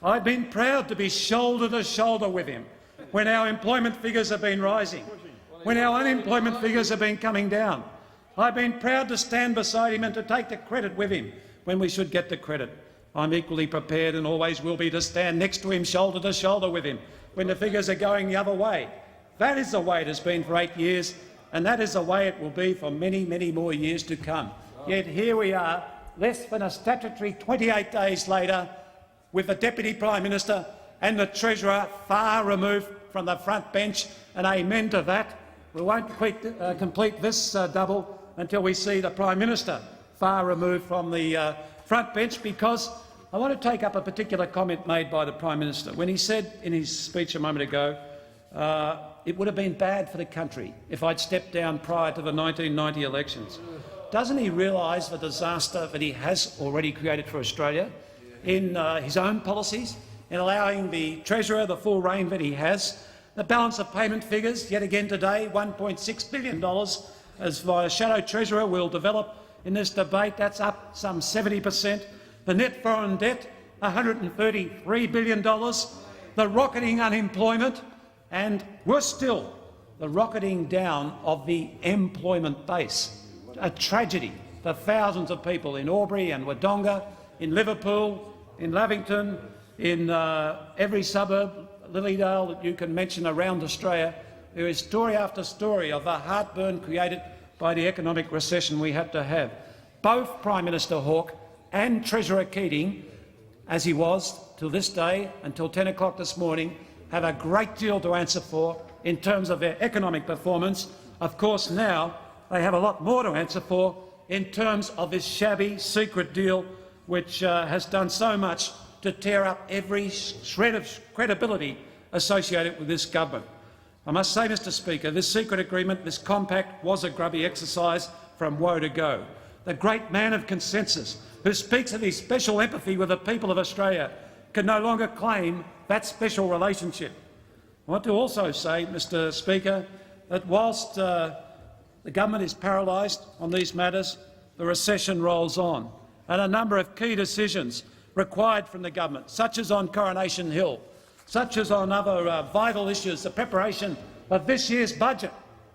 I've been proud to be shoulder to shoulder with him when our employment figures have been rising, when our unemployment figures have been coming down. I've been proud to stand beside him and to take the credit with him when we should get the credit. I'm equally prepared and always will be to stand next to him, shoulder to shoulder with him, when the figures are going the other way. That is the way it has been for 8 years, and that is the way it will be for many, many more years to come. Yet here we are, less than a statutory 28 days later, with the Deputy Prime Minister and the Treasurer far removed from the front bench, and amen to that. We won't complete this double until we see the Prime Minister far removed from the front bench, because I want to take up a particular comment made by the Prime Minister when he said in his speech a moment ago, it would have been bad for the country if I'd stepped down prior to the 1990 elections. Doesn't he realise the disaster that he has already created for Australia in his own policies, in allowing the Treasurer the full reign that he has? The balance of payment figures, yet again today, $1.6 billion, as the Shadow Treasurer will develop in this debate. That's up some 70%. The net foreign debt, $133 billion. The rocketing unemployment and worse still, the rocketing down of the employment base. A tragedy for thousands of people in Albury and Wodonga, in Liverpool, in Lavington, in every suburb, Lilydale that you can mention around Australia. There is story after story of the heartburn created by the economic recession we had to have. Both Prime Minister Hawke and Treasurer Keating, as he was till this day, until 10 o'clock this morning, have a great deal to answer for in terms of their economic performance. Of course, now they have a lot more to answer for in terms of this shabby secret deal which has done so much to tear up every shred of credibility associated with this government. I must say, Mr Speaker, this secret agreement, this compact, was a grubby exercise from woe to go. The great man of consensus, who speaks of his special empathy with the people of Australia, can no longer claim that special relationship. I want to also say, Mr Speaker, that whilst the government is paralysed on these matters, the recession rolls on, and a number of key decisions required from the government, such as on Coronation Hill, such as on other vital issues, the preparation of this year's budget.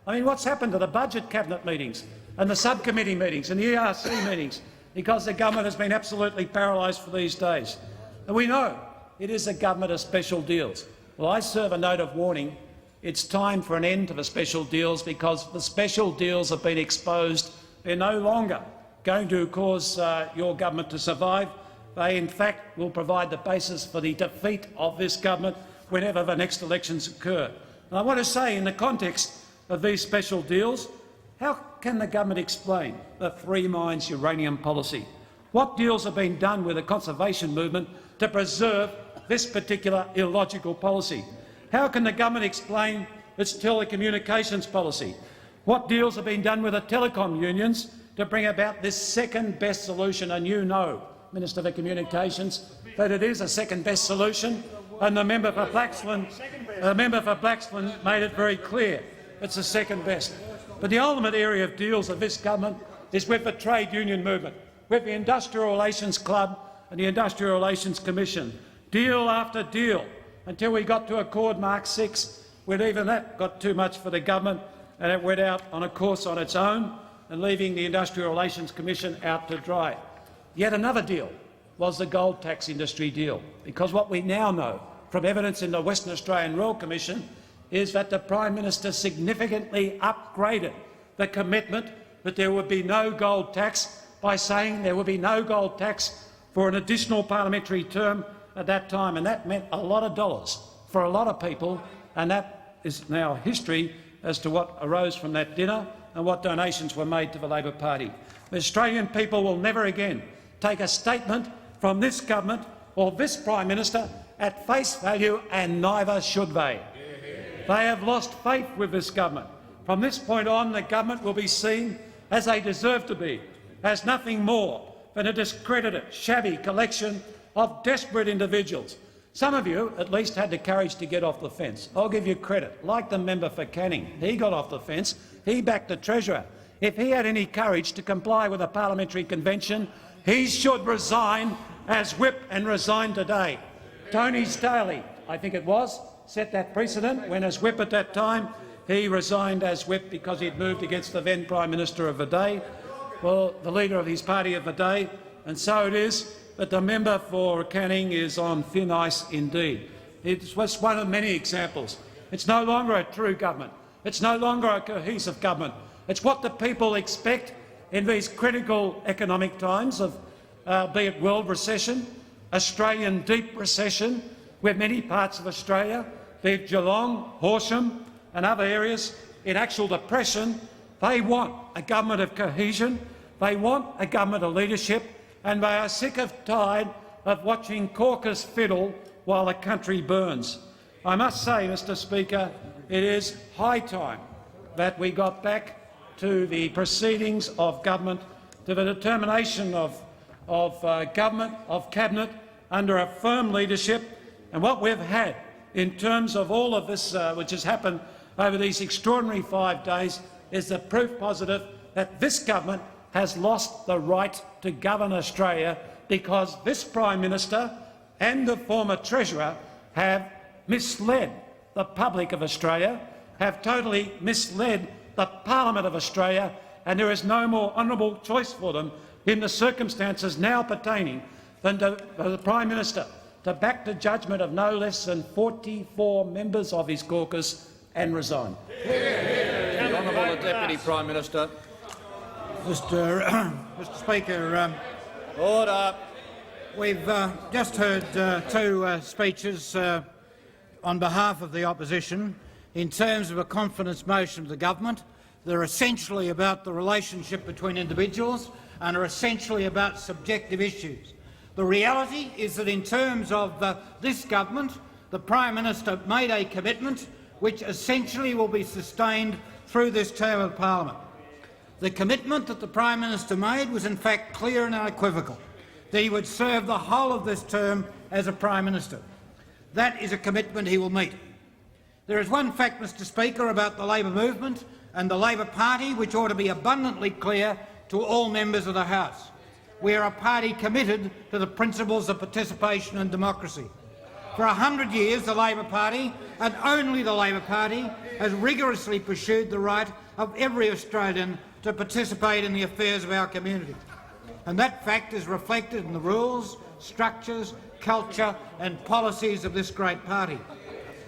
I mean, what's happened to the budget cabinet meetings and the subcommittee meetings and the ERC meetings, because the government has been absolutely paralysed for these days. And we know it is a government of special deals. Well, I serve a note of warning. It's time for an end to the special deals, because the special deals have been exposed. They're no longer going to cause your government to survive. They, in fact, will provide the basis for the defeat of this government whenever the next elections occur. And I want to say, in the context of these special deals, how can the government explain the Three Mines uranium policy? What deals have been done with the conservation movement to preserve this particular illogical policy? How can the government explain its telecommunications policy? What deals have been done with the telecom unions to bring about this second-best solution? And you know, Minister for Communications, that it is a second-best solution, and the member for Blaxland made it very clear it's the second-best. But the ultimate area of deals of this government is with the trade union movement, with the Industrial Relations Club and the Industrial Relations Commission. Deal after deal, until we got to Accord Mark 6, when even that got too much for the government and it went out on a course on its own, and leaving the Industrial Relations Commission out to dry. Yet another deal was the gold tax industry deal, because what we now know from evidence in the Western Australian Royal Commission is that the Prime Minister significantly upgraded the commitment that there would be no gold tax by saying there would be no gold tax for an additional parliamentary term at that time, and that meant a lot of dollars for a lot of people, and that is now history as to what arose from that dinner and what donations were made to the Labor Party. The Australian people will never again take a statement from this government or this Prime Minister at face value, and neither should they. They have lost faith with this government. From this point on, the government will be seen, as they deserve to be, as nothing more than a discredited, shabby collection of desperate individuals. Some of you at least had the courage to get off the fence. I'll give you credit. Like the member for Canning, he got off the fence. He backed the Treasurer. If he had any courage to comply with a parliamentary convention, he should resign as whip, and resign today. Tony Staley, I think it was, set that precedent when, as whip at that time, he resigned as whip because he'd moved against the then Prime Minister of the day, well, the leader of his party of the day, and so it is that the member for Canning is on thin ice indeed. It was one of many examples. It's no longer a true government. It's no longer a cohesive government. It's what the people expect in these critical economic times of, be it world recession, Australian deep recession, where many parts of Australia, be it Geelong, Horsham and other areas, in actual depression. They want a government of cohesion, they want a government of leadership, and they are sick of tired of watching caucus fiddle while the country burns. I must say, Mr Speaker, it is high time that we got back to the proceedings of government, to the determination of government, of cabinet, under a firm leadership. And what we've had in terms of all of this which has happened over these extraordinary 5 days is the proof positive that this government has lost the right to govern Australia, because this Prime Minister and the former Treasurer have misled the public of Australia, have totally misled the Parliament of Australia, and there is no more honourable choice for them in the circumstances now pertaining than for the Prime Minister to back the judgment of no less than 44 members of his caucus and resign. The Honourable Deputy Prime Minister. Mr. Speaker, order. We've just heard two speeches on behalf of the opposition in terms of a confidence motion of the government. They're essentially about the relationship between individuals and are essentially about subjective issues. The reality is that in terms of this government, the Prime Minister made a commitment which essentially will be sustained through this term of Parliament. The commitment that the Prime Minister made was in fact clear and unequivocal, that he would serve the whole of this term as a Prime Minister. That is a commitment he will meet. There is one fact, Mr. Speaker, about the Labor movement and the Labor Party which ought to be abundantly clear to all members of the House. We are a party committed to the principles of participation and democracy. For 100 years, the Labor Party, and only the Labor Party, has rigorously pursued the right of every Australian to participate in the affairs of our community. And that fact is reflected in the rules, structures, culture and policies of this great party.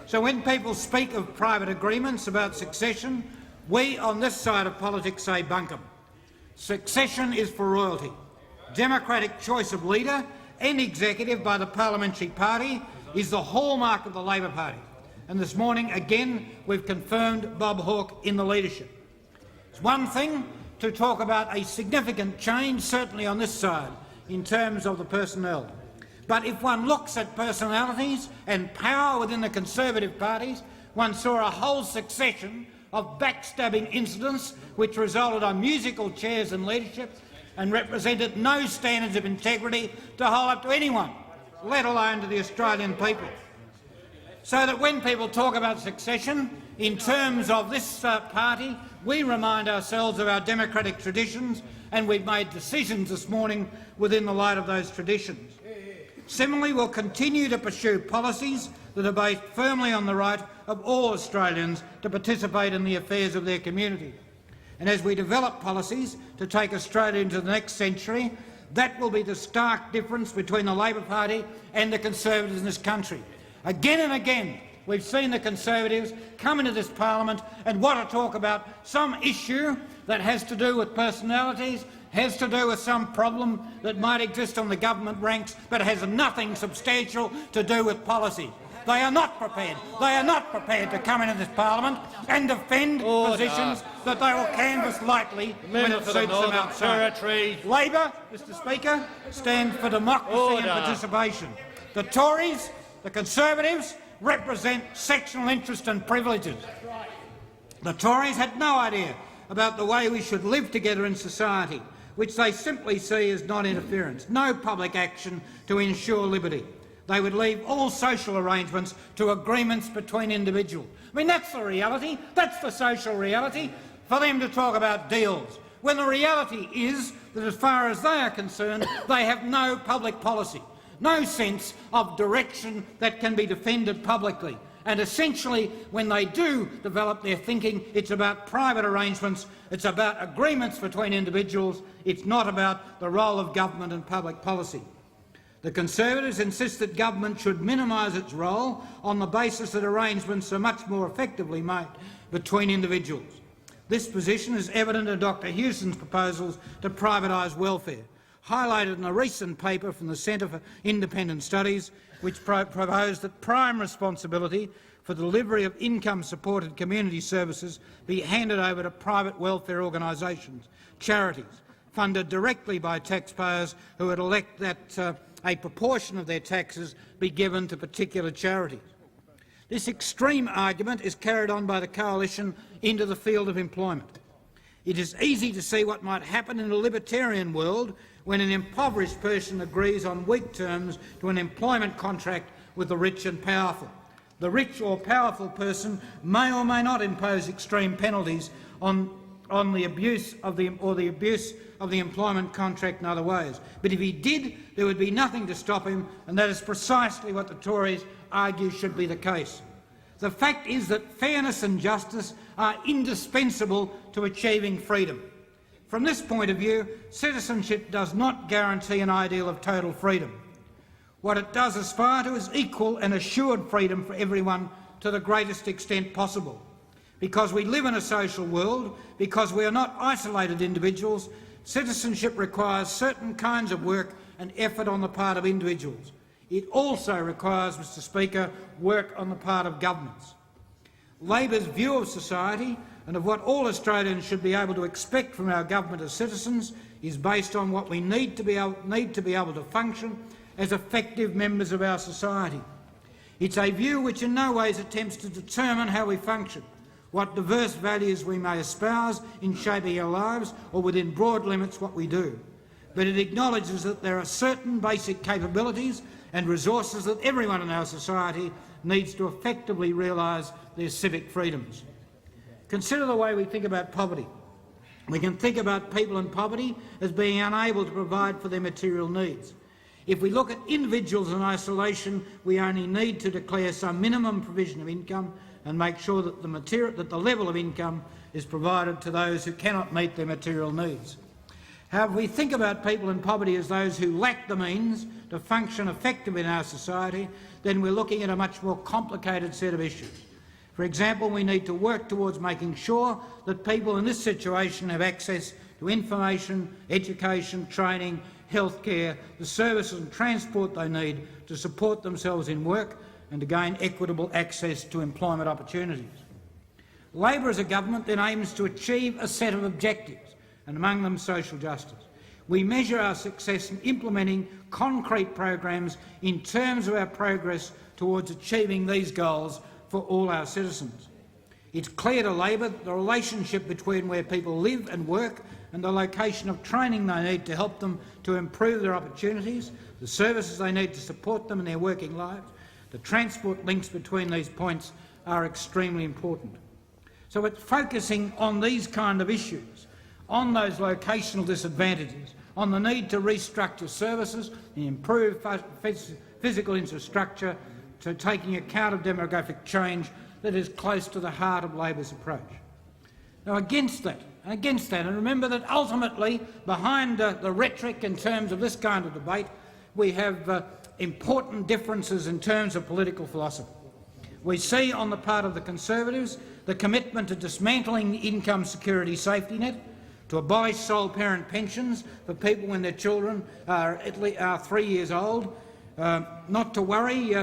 So when people speak of private agreements about succession, we on this side of politics say bunkum. Succession is for royalty. Democratic choice of leader and executive by the parliamentary party is the hallmark of the Labor Party. And this morning, again, we've confirmed Bob Hawke in the leadership. It's one thing to talk about a significant change, certainly on this side, in terms of the personnel. But if one looks at personalities and power within the Conservative parties, one saw a whole succession of backstabbing incidents which resulted on musical chairs and leadership and represented no standards of integrity to hold up to anyone, let alone to the Australian people. So that when people talk about succession, in terms of this party, we remind ourselves of our democratic traditions, and we've made decisions this morning within the light of those traditions. Similarly, we'll continue to pursue policies that are based firmly on the right of all Australians to participate in the affairs of their community. And as we develop policies to take Australia into the next century, that will be the stark difference between the Labor Party and the Conservatives in this country. Again and again, we've seen the Conservatives come into this parliament and want to talk about some issue that has to do with personalities, has to do with some problem that might exist on the government ranks, but has nothing substantial to do with policy. They are not prepared. They are not prepared to come into this parliament and defend positions that they will canvass lightly when it suits them outside. Labor, Mr. Speaker, stands for democracy and participation. The Tories, the Conservatives, represent sectional interest and privileges. The Tories had no idea about the way we should live together in society, which they simply see as non-interference, no public action to ensure liberty. They would leave all social arrangements to agreements between individuals. I mean, that's the reality. That's the social reality, for them to talk about deals, when the reality is that as far as they are concerned, they have no public policy, no sense of direction that can be defended publicly. And essentially, when they do develop their thinking, it's about private arrangements, it's about agreements between individuals, it's not about the role of government and public policy. The Conservatives insist that government should minimise its role on the basis that arrangements are much more effectively made between individuals. This position is evident in Dr Hewson's proposals to privatise welfare, highlighted in a recent paper from the Centre for Independent Studies, which proposed that prime responsibility for the delivery of income-supported community services be handed over to private welfare organisations, charities, funded directly by taxpayers who would elect that a proportion of their taxes be given to particular charities. This extreme argument is carried on by the coalition into the field of employment. It is easy to see what might happen in a libertarian world when an impoverished person agrees on weak terms to an employment contract with the rich and powerful. The rich or powerful person may or may not impose extreme penalties on the abuse of the employment contract in other ways. But if he did, there would be nothing to stop him, and that is precisely what the Tories argue should be the case. The fact is that fairness and justice are indispensable to achieving freedom. From this point of view, citizenship does not guarantee an ideal of total freedom. What it does aspire to is equal and assured freedom for everyone to the greatest extent possible. Because we live in a social world, because we are not isolated individuals, citizenship requires certain kinds of work and effort on the part of individuals. It also requires, Mr Speaker, work on the part of governments. Labor's view of society and of what all Australians should be able to expect from our government as citizens is based on what we need to be able to function as effective members of our society. It's a view which in no ways attempts to determine how we function, what diverse values we may espouse in shaping our lives, or within broad limits what we do. But it acknowledges that there are certain basic capabilities and resources that everyone in our society needs to effectively realise their civic freedoms. Consider the way we think about poverty. We can think about people in poverty as being unable to provide for their material needs. If we look at individuals in isolation, we only need to declare some minimum provision of income and make sure that the level of income is provided to those who cannot meet their material needs. However, we think about people in poverty as those who lack the means to function effectively in our society, then we're looking at a much more complicated set of issues. For example, we need to work towards making sure that people in this situation have access to information, education, training, healthcare, the services and transport they need to support themselves in work and to gain equitable access to employment opportunities. Labor as a government then aims to achieve a set of objectives, and among them social justice. We measure our success in implementing concrete programs in terms of our progress towards achieving these goals for all our citizens. It's clear to Labor that the relationship between where people live and work and the location of training they need to help them to improve their opportunities, the services they need to support them in their working lives, the transport links between these points are extremely important. So it's focusing on these kind of issues, on those locational disadvantages, on the need to restructure services and improve physical infrastructure, to taking account of demographic change, that is close to the heart of Labor's approach. Now, against that, and remember that ultimately behind the rhetoric in terms of this kind of debate, we have important differences in terms of political philosophy. We see on the part of the Conservatives the commitment to dismantling the income security safety net, to abolish sole parent pensions for people when their children are 3 years old, not to worry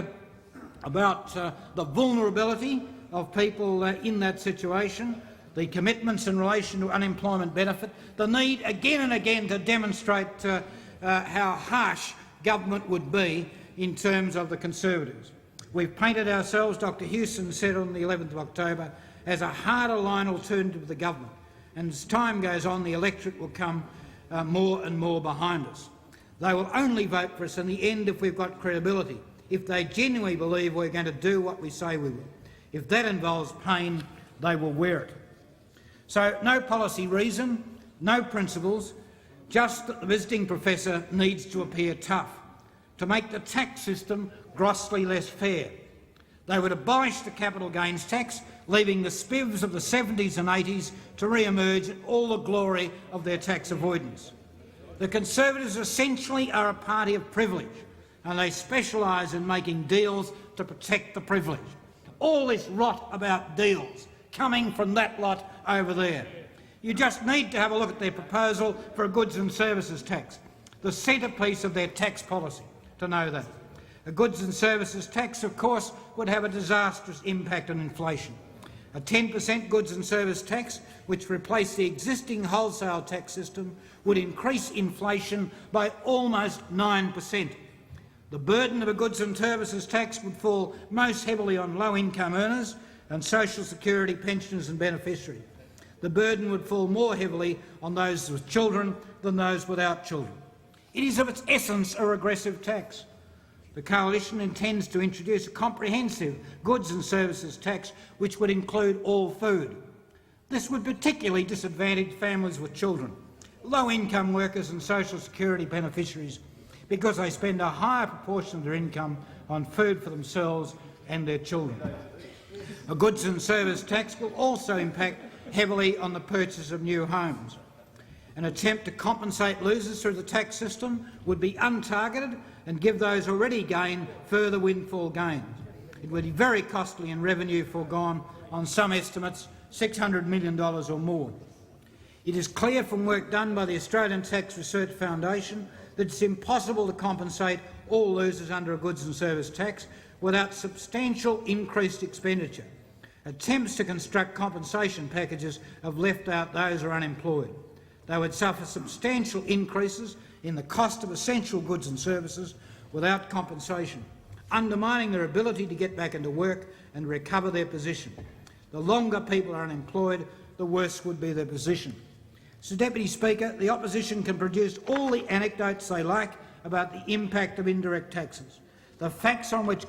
about the vulnerability of people in that situation, the commitments in relation to unemployment benefit, the need again and again to demonstrate how harsh government would be in terms of the Conservatives. We've painted ourselves, Dr Hewson said on the 11th of October, as a harder line alternative to the government. And as time goes on, the electorate will come more and more behind us. They will only vote for us in the end if we've got credibility, if they genuinely believe we're going to do what we say we will. If that involves pain, they will wear it. So no policy reason, no principles, just that the visiting professor needs to appear tough, to make the tax system grossly less fair. They would abolish the capital gains tax, leaving the spivs of the 70s and 80s to re-emerge in all the glory of their tax avoidance. The Conservatives essentially are a party of privilege, and they specialise in making deals to protect the privileged. All this rot about deals coming from that lot over there. You just need to have a look at their proposal for a goods and services tax, the centrepiece of their tax policy, to know that. A goods and services tax, of course, would have a disastrous impact on inflation. A 10% goods and service tax, which replaced the existing wholesale tax system, would increase inflation by almost 9%. The burden of a goods and services tax would fall most heavily on low-income earners and social security pensioners and beneficiaries. The burden would fall more heavily on those with children than those without children. It is of its essence a regressive tax. The Coalition intends to introduce a comprehensive goods and services tax which would include all food. This would particularly disadvantage families with children, low-income workers and social security beneficiaries, because they spend a higher proportion of their income on food for themselves and their children. A goods and service tax will also impact heavily on the purchase of new homes. An attempt to compensate losers through the tax system would be untargeted and give those already gained further windfall gains. It would be very costly in revenue foregone, on some estimates $600 million or more. It is clear from work done by the Australian Tax Research Foundation that it's impossible to compensate all losers under a goods and service tax without substantial increased expenditure. Attempts to construct compensation packages have left out those who are unemployed. They would suffer substantial increases in the cost of essential goods and services without compensation, undermining their ability to get back into work and recover their position. The longer people are unemployed, the worse would be their position. So, Deputy Speaker, the opposition can produce all the anecdotes they like about the impact of indirect taxes. The facts on which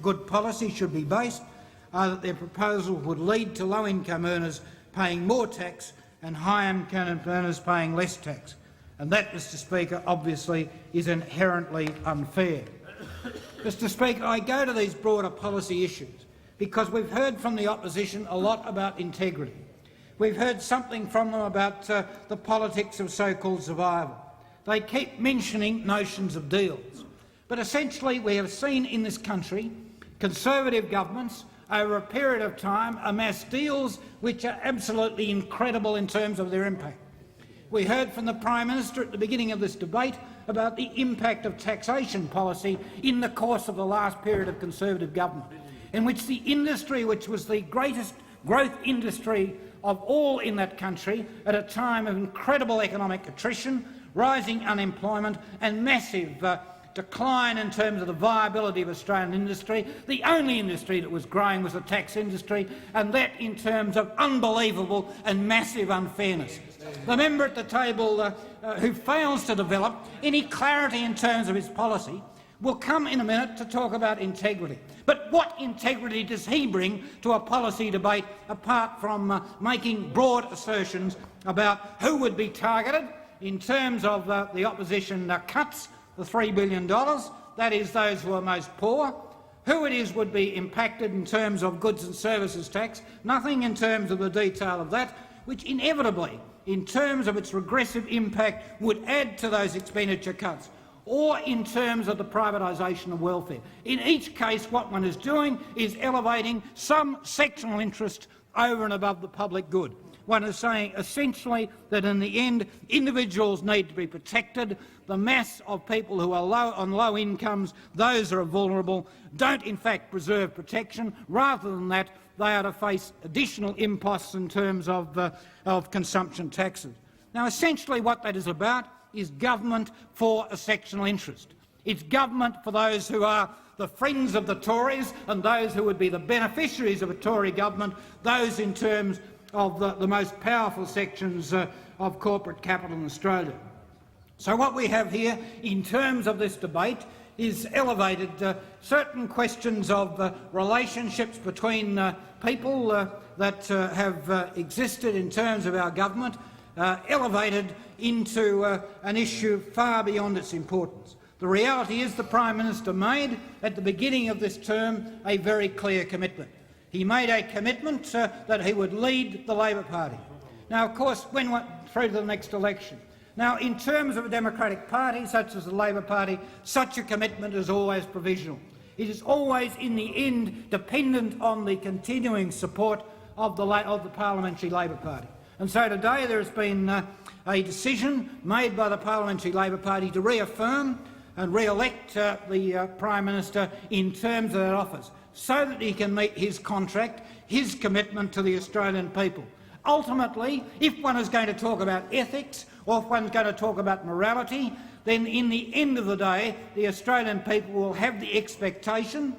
good policy should be based are that their proposal would lead to low-income earners paying more tax and high-income earners paying less tax. And that, Mr Speaker, obviously is inherently unfair. Mr Speaker, I go to these broader policy issues because we've heard from the opposition a lot about integrity. We've heard something from them about the politics of so-called survival. They keep mentioning notions of deals. But essentially we have seen in this country Conservative governments over a period of time amass deals which are absolutely incredible in terms of their impact. We heard from the Prime Minister at the beginning of this debate about the impact of taxation policy in the course of the last period of Conservative government, in which the industry, which was the greatest growth industry of all in that country at a time of incredible economic attrition, rising unemployment and massive decline in terms of the viability of Australian industry. The only industry that was growing was the tax industry, and that in terms of unbelievable and massive unfairness. The member at the table who fails to develop any clarity in terms of his policy will come in a minute to talk about integrity. But what integrity does he bring to a policy debate apart from making broad assertions about who would be targeted in terms of the opposition cuts, the $3 billion, that is those who are most poor, who it is would be impacted in terms of goods and services tax, nothing in terms of the detail of that, which inevitably, in terms of its regressive impact, would add to those expenditure cuts, or in terms of the privatisation of welfare. In each case, what one is doing is elevating some sectional interest over and above the public good. One is saying essentially that in the end individuals need to be protected. The mass of people who are on low incomes, those who are vulnerable, don't in fact preserve protection. Rather than that, they are to face additional imposts in terms of consumption taxes. Now, essentially what that is about is government for a sectional interest. It's government for those who are the friends of the Tories and those who would be the beneficiaries of a Tory government, those in terms of the most powerful sections of corporate capital in Australia. So what we have here in terms of this debate is elevated certain questions of relationships between people that have existed in terms of our government, elevated into an issue far beyond its importance. The reality is the Prime Minister made, at the beginning of this term, a very clear commitment. He made a commitment that he would lead the Labor Party. Now, of course, when went through to the next election. Now, in terms of a democratic party such as the Labor Party, such a commitment is always provisional. It is always, in the end, dependent on the continuing support of the Parliamentary Labor Party. And so today there has been a decision made by the Parliamentary Labor Party to reaffirm and re-elect the Prime Minister in terms of that office, so that he can meet his contract, his commitment to the Australian people. Ultimately, if one is going to talk about ethics or if one is going to talk about morality, then in the end of the day the Australian people will have the expectation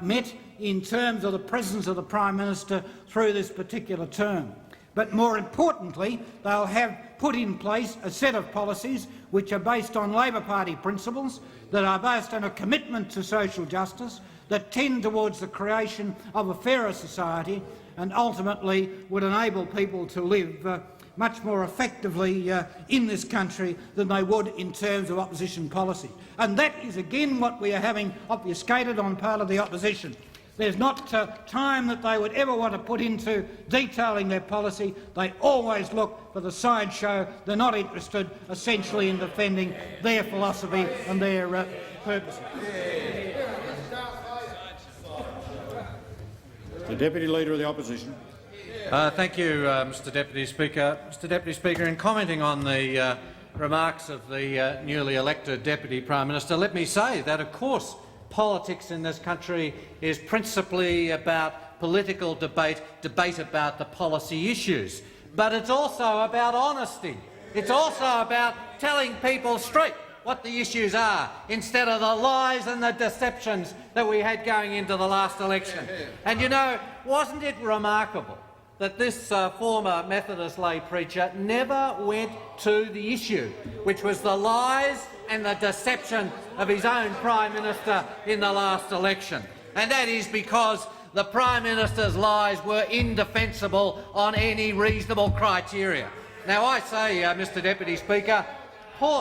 met in terms of the presence of the Prime Minister through this particular term. But more importantly, they'll have put in place a set of policies which are based on Labor Party principles, that are based on a commitment to social justice, that tend towards the creation of a fairer society and ultimately would enable people to live much more effectively in this country than they would in terms of opposition policy. And that is again what we are having obfuscated on part of the opposition. There's not time that they would ever want to put into detailing their policy. They always look for the sideshow. They're not interested, essentially, in defending their philosophy and their purposes. The Deputy Leader of the Opposition. Thank you, Mr Deputy Speaker. Mr Deputy Speaker, in commenting on the remarks of the newly elected Deputy Prime Minister, let me say that, of course, politics in this country is principally about political debate about the policy issues. But it's also about honesty. It's also about telling people straight what the issues are, instead of the lies and the deceptions that we had going into the last election. And, you know, wasn't it remarkable that this former Methodist lay preacher never went to the issue, which was the lies and the deception of his own Prime Minister in the last election? And that is because the Prime Minister's lies were indefensible on any reasonable criteria. Now, I say, Mr Deputy Speaker,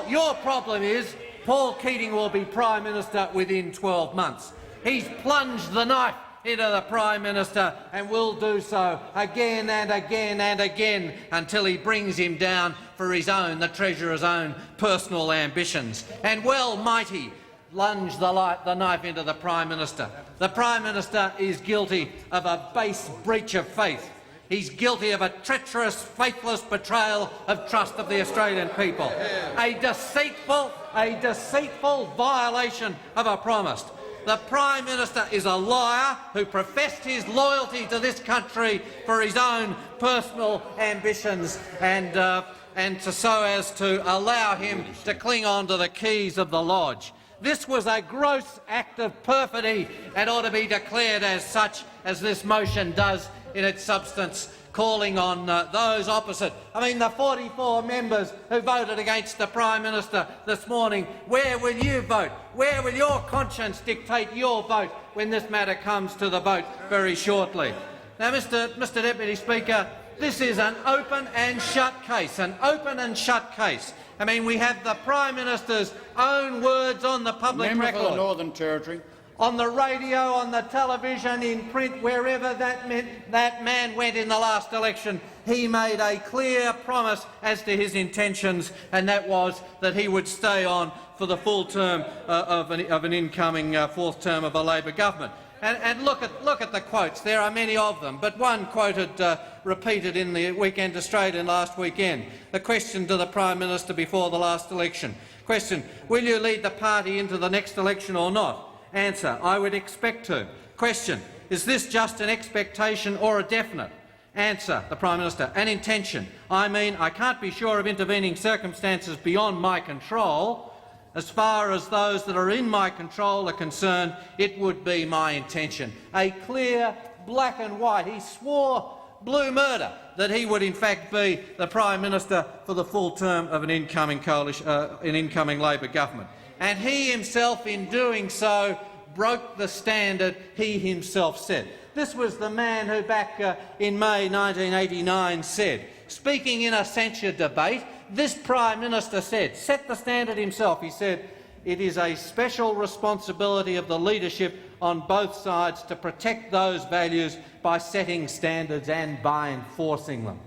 your problem is Paul Keating will be Prime Minister within 12 months. He's plunged the knife into the Prime Minister and will do so again and again and again until he brings him down for his own, the Treasurer's own, personal ambitions. And well might he lunge the knife into the Prime Minister. The Prime Minister is guilty of a base breach of faith. He's guilty of a treacherous, faithless betrayal of trust of the Australian people, a deceitful violation of a promise. The Prime Minister is a liar who professed his loyalty to this country for his own personal ambitions and so as to allow him to cling on to the keys of the lodge. This was a gross act of perfidy and ought to be declared as such, as this motion does in its substance, calling on those opposite. I mean, the 44 members who voted against the Prime Minister this morning, where will you vote? Where will your conscience dictate your vote when this matter comes to the vote very shortly? Now, Mr Deputy Speaker, this is an open and shut case, I mean, we have the Prime Minister's own words on the public record. Member for the Northern Territory. On the radio, on the television, in print, wherever that man went in the last election, he made a clear promise as to his intentions, and that was that he would stay on for the full term of an incoming fourth term of a Labor government. And look at the quotes. There are many of them, but one quoted, repeated in the Weekend Australian last weekend. The question to the Prime Minister before the last election. Question: will you lead the party into the next election or not? Answer: I would expect to. Question: is this just an expectation or a definite? Answer, the Prime Minister: an intention. I mean, I can't be sure of intervening circumstances beyond my control. As far as those that are in my control are concerned, it would be my intention. A clear, black and white. He swore blue murder that he would in fact be the Prime Minister for the full term of an incoming Labor government. And he himself, in doing so, broke the standard he himself set. This was the man who back in May 1989 said, speaking in a censure debate, this Prime Minister said, set the standard himself, he said, it is a special responsibility of the leadership on both sides to protect those values by setting standards and by enforcing them.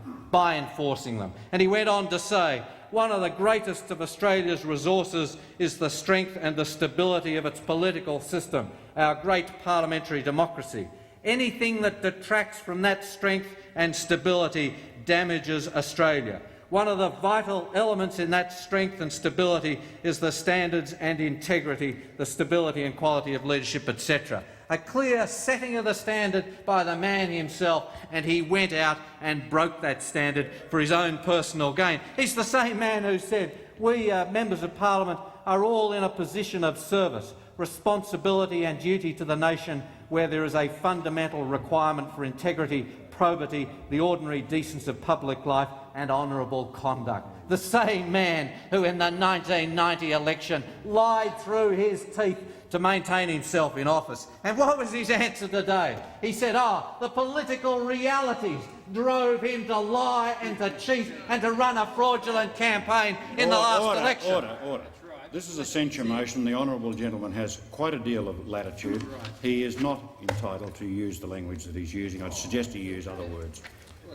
And he went on to say, one of the greatest of Australia's resources is the strength and the stability of its political system, our great parliamentary democracy. Anything that detracts from that strength and stability damages Australia. One of the vital elements in that strength and stability is the standards and integrity, the stability and quality of leadership, etc. A clear setting of the standard by the man himself, and he went out and broke that standard for his own personal gain. He's the same man who said, we members of Parliament are all in a position of service, responsibility and duty to the nation where there is a fundamental requirement for integrity, probity, the ordinary decency of public life and honourable conduct. The same man who in the 1990 election lied through his teeth to maintain himself in office. And what was his answer today? He said, the political realities drove him to lie and to cheat and to run a fraudulent campaign in the last election. Order. This is a censure motion. The honourable gentleman has quite a deal of latitude. He is not entitled to use the language that he's using. I'd suggest he use other words.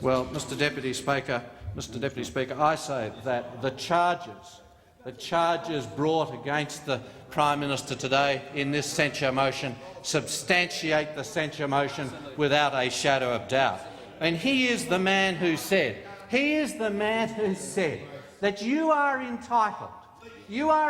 Well, Mr Deputy Speaker, I say that the charges brought against the Prime Minister today in this censure motion substantiate the censure motion without a shadow of doubt. And he is the man who said, that you are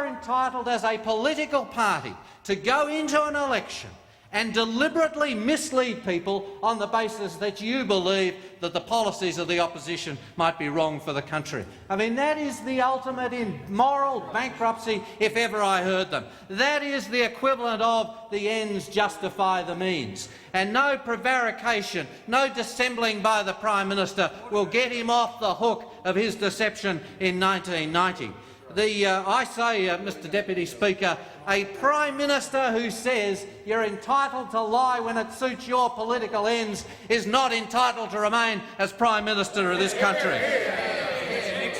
entitled as a political party to go into an election and deliberately mislead people on the basis that you believe that the policies of the opposition might be wrong for the country. I mean, that is the ultimate in moral bankruptcy, if ever I heard them. That is the equivalent of the ends justify the means. And no prevarication, no dissembling by the Prime Minister will get him off the hook of his deception in 1990. I say, Mr Deputy Speaker, a Prime Minister who says you're entitled to lie when it suits your political ends is not entitled to remain as Prime Minister of this country.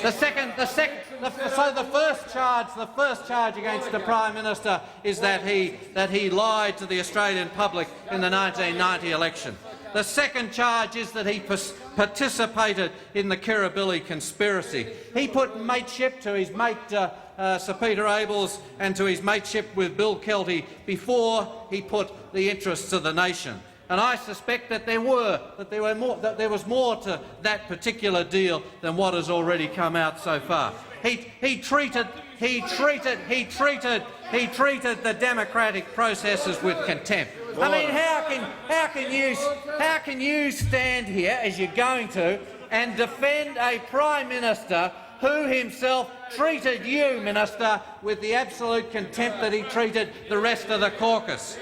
The first charge against the Prime Minister is that he lied to the Australian public in the 1990 election. The second charge is that he participated in the Kirribilli conspiracy. He put mateship to his mate Sir Peter Abels and to his mateship with Bill Kelty before he put the interests of the nation. And I suspect that there was more to that particular deal than what has already come out so far. He treated the democratic processes with contempt. I mean, how can you stand here, as you're going to, and defend a Prime Minister who himself treated you, Minister, with the absolute contempt that he treated the rest of the caucus?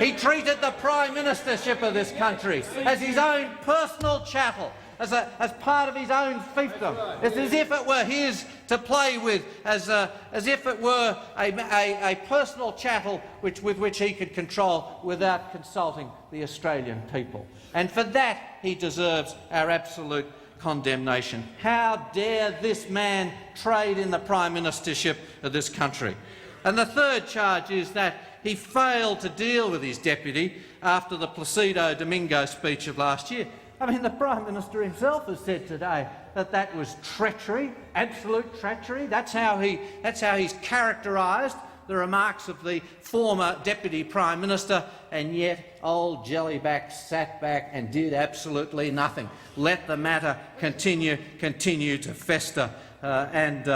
He treated the Prime Ministership of this country as his own personal chattel, as part of his own fiefdom. It's as if it were his to play with, as if it were a personal chattel with which he could control without consulting the Australian people. And for that he deserves our absolute condemnation. How dare this man trade in the Prime Ministership of this country? And the third charge is that he failed to deal with his deputy after the Placido Domingo speech of last year. I mean, the Prime Minister himself has said today that that was treachery, absolute treachery. That's how he's characterised the remarks of the former Deputy Prime Minister, and yet old Jellyback sat back and did absolutely nothing. Let the matter continue to fester. And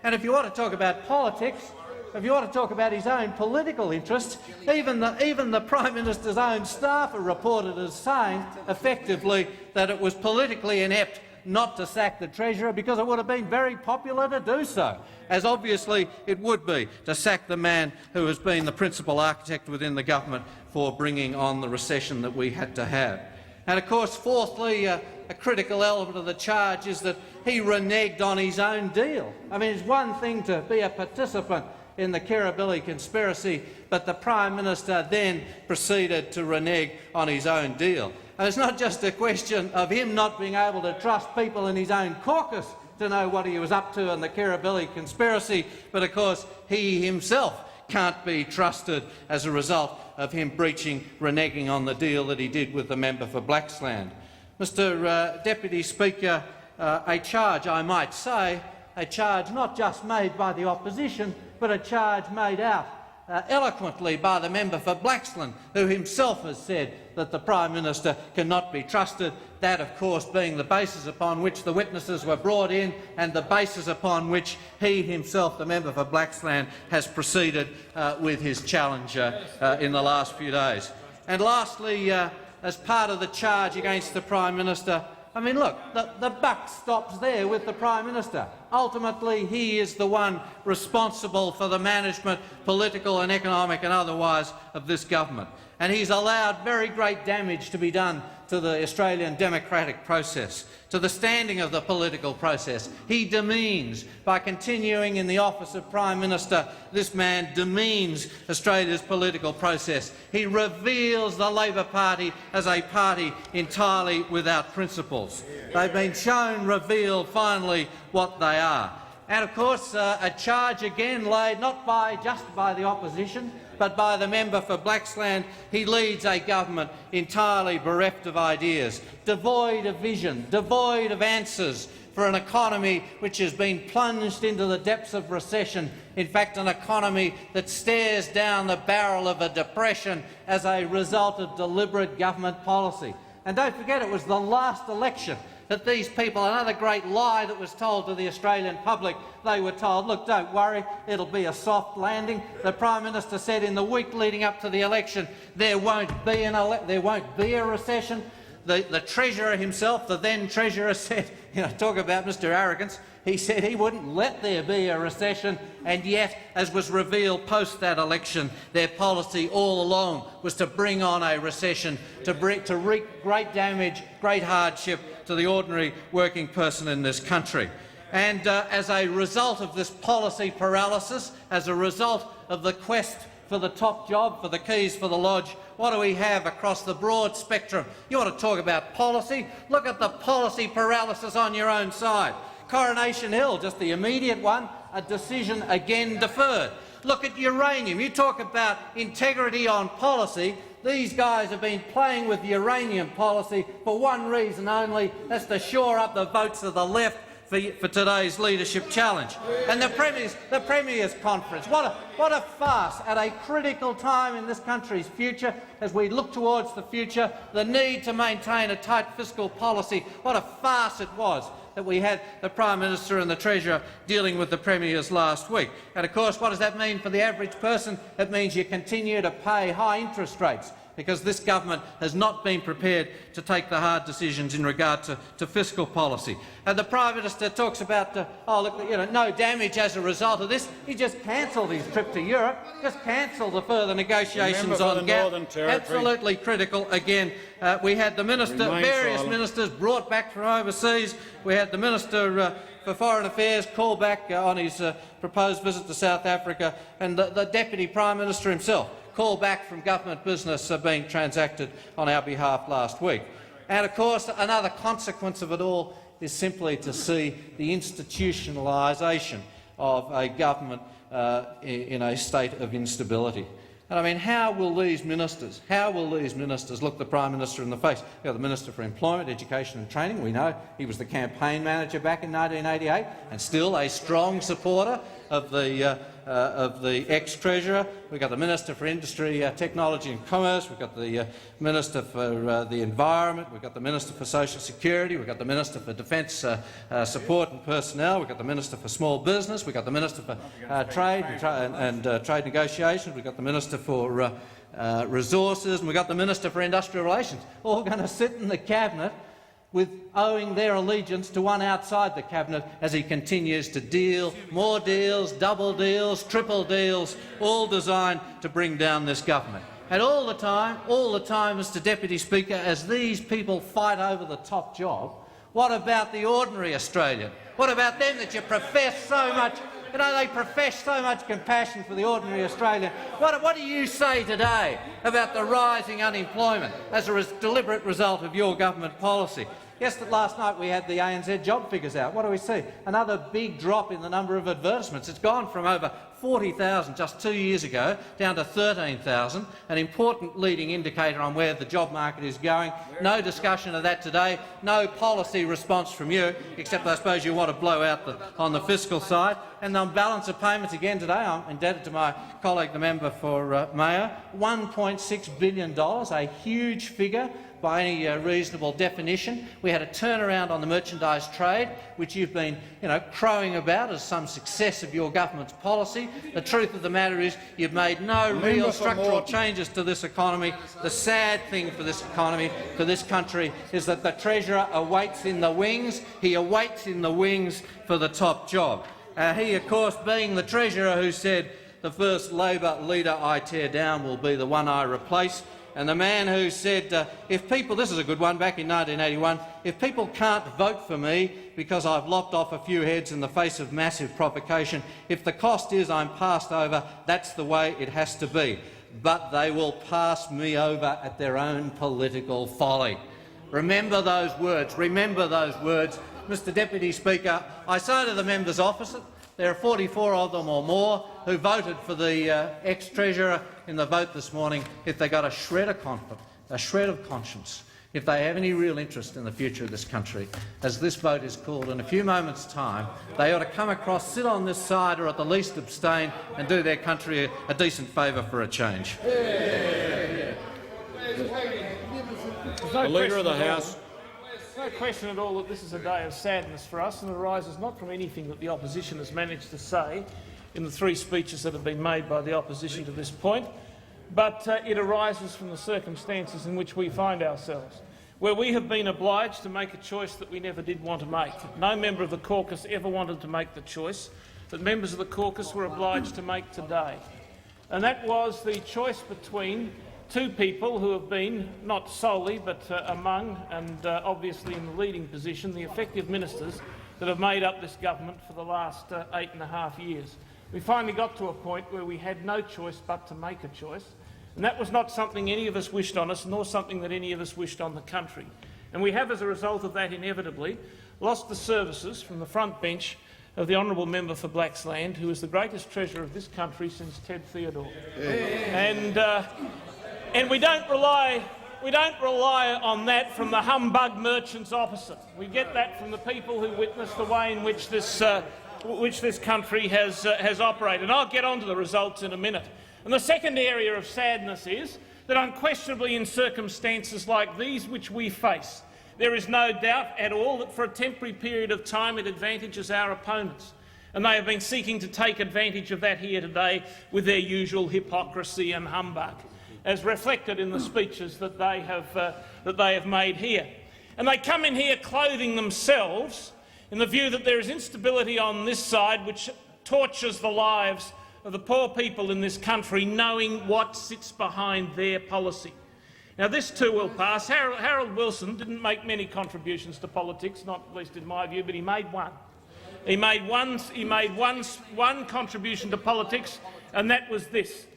if you want to talk about politics, if you want to talk about his own political interests, even the Prime Minister's own staff are reported as saying, effectively, that it was politically inept not to sack the Treasurer because it would have been very popular to do so, as obviously it would be to sack the man who has been the principal architect within the government for bringing on the recession that we had to have. And of course, fourthly, a critical element of the charge is that he reneged on his own deal. I mean, it's one thing to be a participant in the Kirribilli conspiracy, but the Prime Minister then proceeded to renege on his own deal. And it's not just a question of him not being able to trust people in his own caucus to know what he was up to in the Kirribilli conspiracy, but of course he himself can't be trusted as a result of him reneging on the deal that he did with the member for Blaxland. Mr Deputy Speaker, a charge, I might say, a charge not just made by the opposition, but a charge made out eloquently by the member for Blaxland, who himself has said that the Prime Minister cannot be trusted, that of course being the basis upon which the witnesses were brought in and the basis upon which he himself, the member for Blaxland, has proceeded with his challenge in the last few days. And lastly, as part of the charge against the Prime Minister, I mean, look, the buck stops there with the Prime Minister. Ultimately, he is the one responsible for the management, political and economic and otherwise, of this government. And he's allowed very great damage to be done to the Australian democratic process, to the standing of the political process. He demeans, by continuing in the office of Prime Minister, this man demeans Australia's political process. He reveals the Labor Party as a party entirely without principles. They've been revealed finally what they are. And of course, a charge again laid not just by the opposition, but by the member for Blaxland. He leads a government entirely bereft of ideas, devoid of vision, devoid of answers for an economy which has been plunged into the depths of recession. In fact, an economy that stares down the barrel of a depression as a result of deliberate government policy. And don't forget, it was the last election that these people, another great lie that was told to the Australian public, they were told, look, don't worry, it'll be a soft landing. The Prime Minister said in the week leading up to the election there won't be a recession. The Treasurer himself, the then Treasurer, said, talk about Mr Arrogance, he said he wouldn't let there be a recession, and yet, as was revealed post that election, their policy all along was to bring on a recession, to wreak great damage, great hardship to the ordinary working person in this country. And as a result of this policy paralysis, as a result of the quest for the top job, for the keys for the lodge, what do we have across the broad spectrum? You want to talk about policy? Look at the policy paralysis on your own side. Coronation Hill, just the immediate one, a decision again deferred. Look at uranium. You talk about integrity on policy. These guys have been playing with uranium policy for one reason only, that's to shore up the votes of the left for today's leadership challenge. And the Premier's conference, what a farce at a critical time in this country's future as we look towards the future, the need to maintain a tight fiscal policy. What a farce it was that we had the Prime Minister and the Treasurer dealing with the Premiers last week. And of course, what does that mean for the average person? It means you continue to pay high interest rates, because this government has not been prepared to take the hard decisions in regard to fiscal policy. And the Prime Minister talks about, no damage as a result of this. He just cancelled his trip to Europe, just cancelled the further negotiations on GAP. Absolutely critical again. We had the various ministers brought back from overseas. We had the Minister for Foreign Affairs call back on his proposed visit to South Africa, and the Deputy Prime Minister himself call back from government business being transacted on our behalf last week. And of course, another consequence of it all is simply to see the institutionalisation of a government in a state of instability. And I mean, how will these ministers look the Prime Minister in the face? We have the Minister for Employment, Education and Training. We know he was the campaign manager back in 1988 and still a strong supporter of the ex-Treasurer. We've got the Minister for Industry, Technology and Commerce. We've got the Minister for the Environment. We've got the Minister for Social Security. We've got the Minister for Defence Support and Personnel. We've got the Minister for Small Business. We've got the Minister for Trade and Trade Negotiations. We've got the Minister for Resources, and we've got the Minister for Industrial Relations, all going to sit in the Cabinet with owing their allegiance to one outside the Cabinet as he continues to deal more deals, double deals, triple deals, all designed to bring down this government. And all the time, Mr Deputy Speaker, as these people fight over the top job, what about the ordinary Australian? What about them that you profess so much? They profess so much compassion for the ordinary Australian. What do you say today about the rising unemployment as a deliberate result of your government policy? Last night we had the ANZ job figures out. What do we see? Another big drop in the number of advertisements. It's gone from over 40,000 just 2 years ago down to 13,000, an important leading indicator on where the job market is going. No discussion of that today, no policy response from you, except I suppose you want to blow out on the fiscal side. And on balance of payments again today, I'm indebted to my colleague, the member for Mayo, $1.6 billion, a huge figure by any reasonable definition. We had a turnaround on the merchandise trade, which you've been crowing about as some success of your government's policy. The truth of the matter is you've made no real structural changes to this economy. The sad thing for this economy, for this country, is that the Treasurer awaits in the wings. He awaits in the wings for the top job. He, of course, being the Treasurer who said the first Labor leader I tear down will be the one I replace, and the man who said, if people, this is a good one, back in 1981, if people can't vote for me because I've lopped off a few heads in the face of massive provocation, if the cost is I'm passed over, that's the way it has to be. But they will pass me over at their own political folly. Remember those words. Remember those words. Mr Deputy Speaker, I say to the members opposite, There are 44 of them or more who voted for the ex-Treasurer in the vote this morning. If they got a shred of conscience, if they have any real interest in the future of this country, as this vote is called in a few moments' time, they ought to come across, sit on this side, or at the least abstain, and do their country a decent favour for a change. The Leader of the House. There's no question at all that this is a day of sadness for us, and arises not from anything that the opposition has managed to say in the 3 speeches that have been made by the opposition to this point, but it arises from the circumstances in which we find ourselves, where we have been obliged to make a choice that we never did want to make. No member of the caucus ever wanted to make the choice that members of the caucus were obliged to make today, and that was the choice between 2 people who have been, not solely, but among and obviously in the leading position, the effective ministers that have made up this government for the last 8.5 years. We finally got to a point where we had no choice but to make a choice, and that was not something any of us wished on us, nor something that any of us wished on the country. And we have, as a result of that, inevitably lost the services from the front bench of the honourable member for Blaxland, who is the greatest treasurer of this country since Ted Theodore. And we don't rely on that from the humbug merchants opposite. We get that from the people who witness the way in which this country has operated. And I'll get on to the results in a minute. And the second area of sadness is that unquestionably in circumstances like these which we face, there is no doubt at all that for a temporary period of time it advantages our opponents. And they have been seeking to take advantage of that here today with their usual hypocrisy and humbug, as reflected in the speeches that they have made here. And they come in here clothing themselves in the view that there is instability on this side which tortures the lives of the poor people in this country, knowing what sits behind their policy. Now, this too will pass. Harold Wilson didn't make many contributions to politics, not at least in my view, but he made one. He made one contribution to politics, and that was this.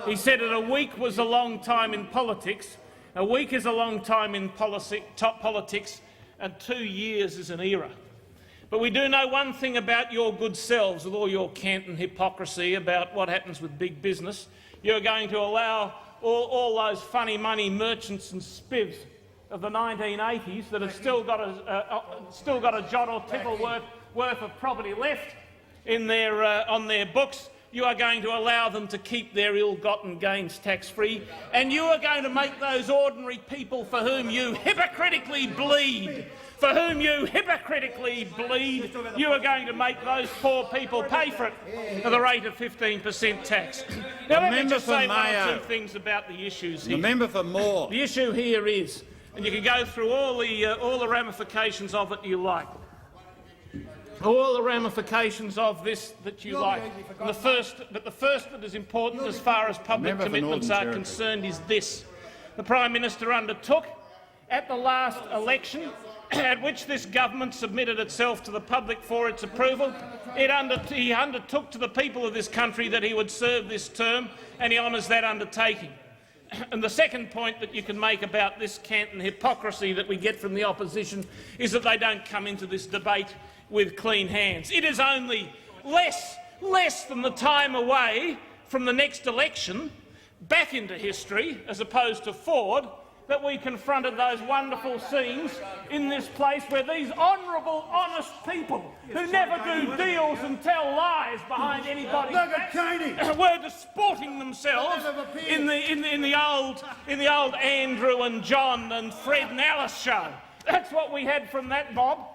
He said that a week was a long time in politics, a week is a long time in politics, and 2 years is an era. But we do know one thing about your good selves, with all your cant and hypocrisy about what happens with big business. You're going to allow all those funny money merchants and spivs of the 1980s that have still got a jot or tittle worth of property left in on their books. You are going to allow them to keep their ill-gotten gains tax-free, and you are going to make those ordinary people for whom you hypocritically bleed, you are going to make those poor people pay for it at the rate of 15% tax. Now, let me just say one or 2 things about the issues here. The member for Moore. The issue here is, and you can go through all the ramifications of it you like, all the ramifications of this that you like. And the first that is important as far as public commitments are concerned is this. The Prime Minister undertook at the last election, at which this government submitted itself to the public for its approval, he undertook to the people of this country that he would serve this term, and he honours that undertaking. And the second point that you can make about this cant and hypocrisy that we get from the opposition is that they don't come into this debate with clean hands. It is only less than the time away from the next election, back into history as opposed to forward, that we confronted those wonderful scenes in this place where these honourable, honest people who never do deals and tell lies behind anybody's back were disporting themselves in the old Andrew and John and Fred and Alice show. That's what we had from that mob.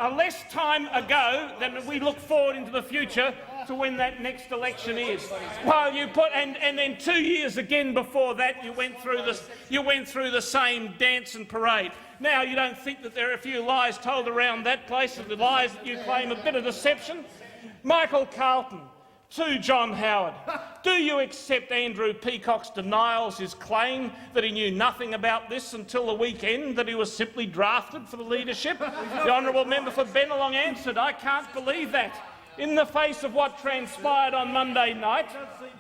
A less time ago than we look forward into the future to when that next election is. Well, and then 2 years again before that, you went through the same dance and parade. Now, you don't think that there are a few lies told around that place, the lies that you claim a bit of deception? Michael Carlton to John Howard. Do you accept Andrew Peacock's denials, his claim that he knew nothing about this until the weekend, that he was simply drafted for the leadership? The honourable member for Bennelong answered, I can't believe that. In the face of what transpired on Monday night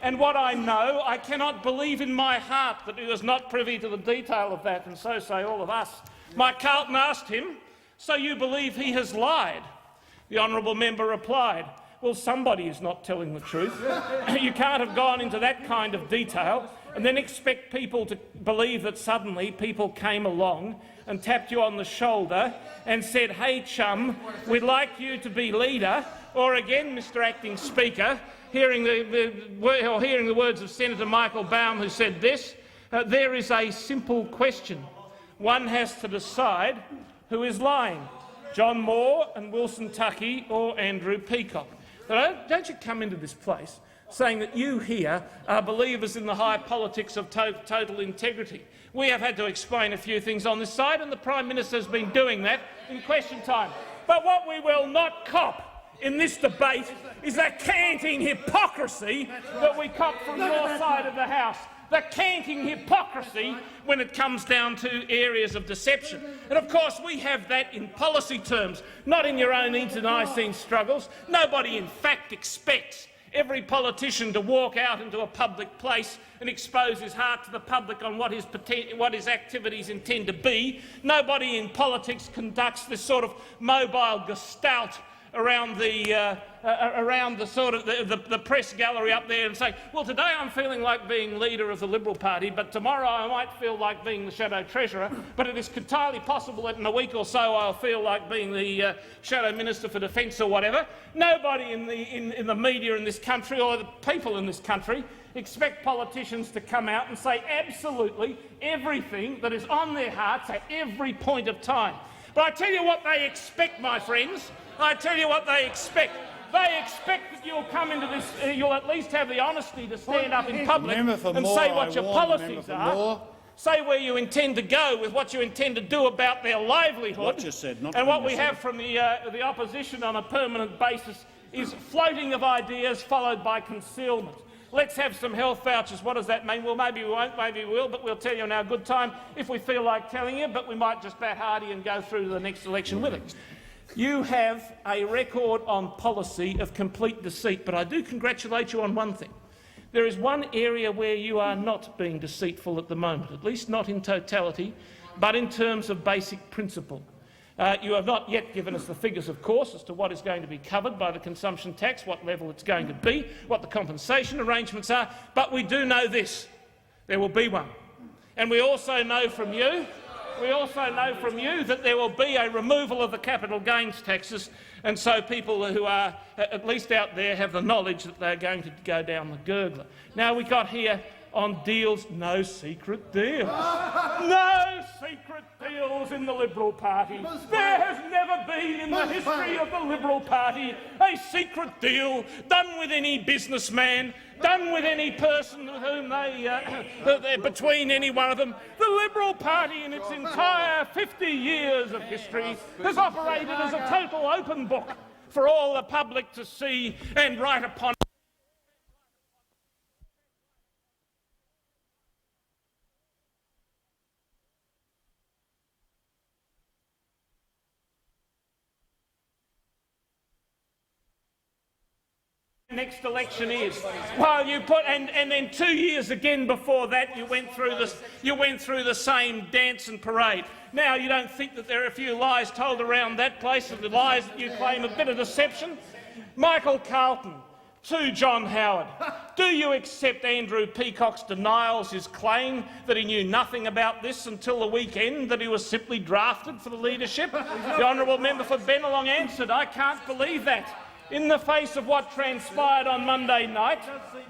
and what I know, I cannot believe in my heart that he was not privy to the detail of that, and so say all of us. Mike Carlton asked him, so you believe he has lied? The honourable member replied, well, somebody is not telling the truth. You can't have gone into that kind of detail and then expect people to believe that suddenly people came along and tapped you on the shoulder and said, "Hey, chum, we'd like you to be leader." Or again, Mr Acting Speaker, hearing the words of Senator Michael Baum, who said this, there is a simple question. One has to decide who is lying, John Moore and Wilson Tuckey or Andrew Peacock. Don't you come into this place saying that you here are believers in the high politics of total integrity. We have had to explain a few things on this side, and the Prime Minister has been doing that in question time. But what we will not cop in this debate is that canting hypocrisy that we cop from your side of the House. The canting hypocrisy when it comes down to areas of deception. And of course we have that in policy terms, not in your own internecine struggles. Nobody in fact expects every politician to walk out into a public place and expose his heart to the public on what his activities intend to be. Nobody in politics conducts this sort of mobile gestalt around the press gallery up there and say, well, today I'm feeling like being leader of the Liberal Party, but tomorrow I might feel like being the Shadow Treasurer, but it is entirely possible that in a week or so I'll feel like being the Shadow Minister for Defence or whatever. Nobody in the media in this country or the people in this country expect politicians to come out and say absolutely everything that is on their hearts at every point of time. But I tell you what they expect, my friends. I tell you what they expect. They expect that you'll come into this, you'll at least have the honesty to stand up in public and say what your policies are, say where you intend to go with what you intend to do about their livelihood. And what we have from the opposition on a permanent basis is floating of ideas followed by concealment. Let's have some health vouchers. What does that mean? Well, maybe we won't, maybe we will, but we'll tell you in our good time if we feel like telling you, but we might just bat hardy and go through to the next election with it. You have a record on policy of complete deceit, but I do congratulate you on one thing. There is one area where you are not being deceitful at the moment, at least not in totality, but in terms of basic principle. You have not yet given us the figures, of course, as to what is going to be covered by the consumption tax, what level it's going to be, what the compensation arrangements are, but we do know this. There will be one. And we also know from you that there will be a removal of the capital gains taxes, and so people who are at least out there have the knowledge that they're going to go down the gurgler. Now, we got here on deals, no secret deals. No secret deals in the Liberal Party. There has never been in the history of the Liberal Party a secret deal done with any businessman, done with any person with whom they're between any one of them. The Liberal Party in its entire 50 years of history has operated as a total open book for all the public to see and write upon. Next election is. Well, you put and then 2 years again before that you went through the same dance and parade. Now you don't think that there are a few lies told around that place, and the lies that you claim a bit of deception? Michael Carlton to John Howard. Do you accept Andrew Peacock's denials, his claim that he knew nothing about this until the weekend, that he was simply drafted for the leadership? The honourable member for Bennelong answered, I can't believe that. In the face of what transpired on Monday night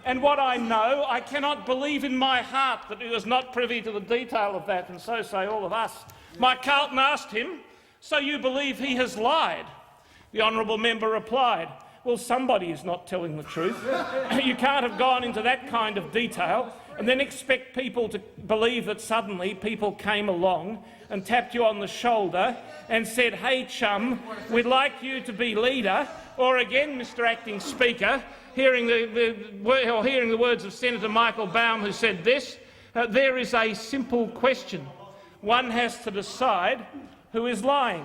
and what I know, I cannot believe in my heart that he was not privy to the detail of that, and so say all of us. Mike Carlton asked him, so you believe he has lied? The honourable member replied, well, somebody is not telling the truth. You can't have gone into that kind of detail and then expect people to believe that suddenly people came along and tapped you on the shoulder and said, hey, chum, we'd like you to be leader. Or again, Mr Acting Speaker, hearing the words of Senator Michael Baum, who said this, there is a simple question. One has to decide who is lying,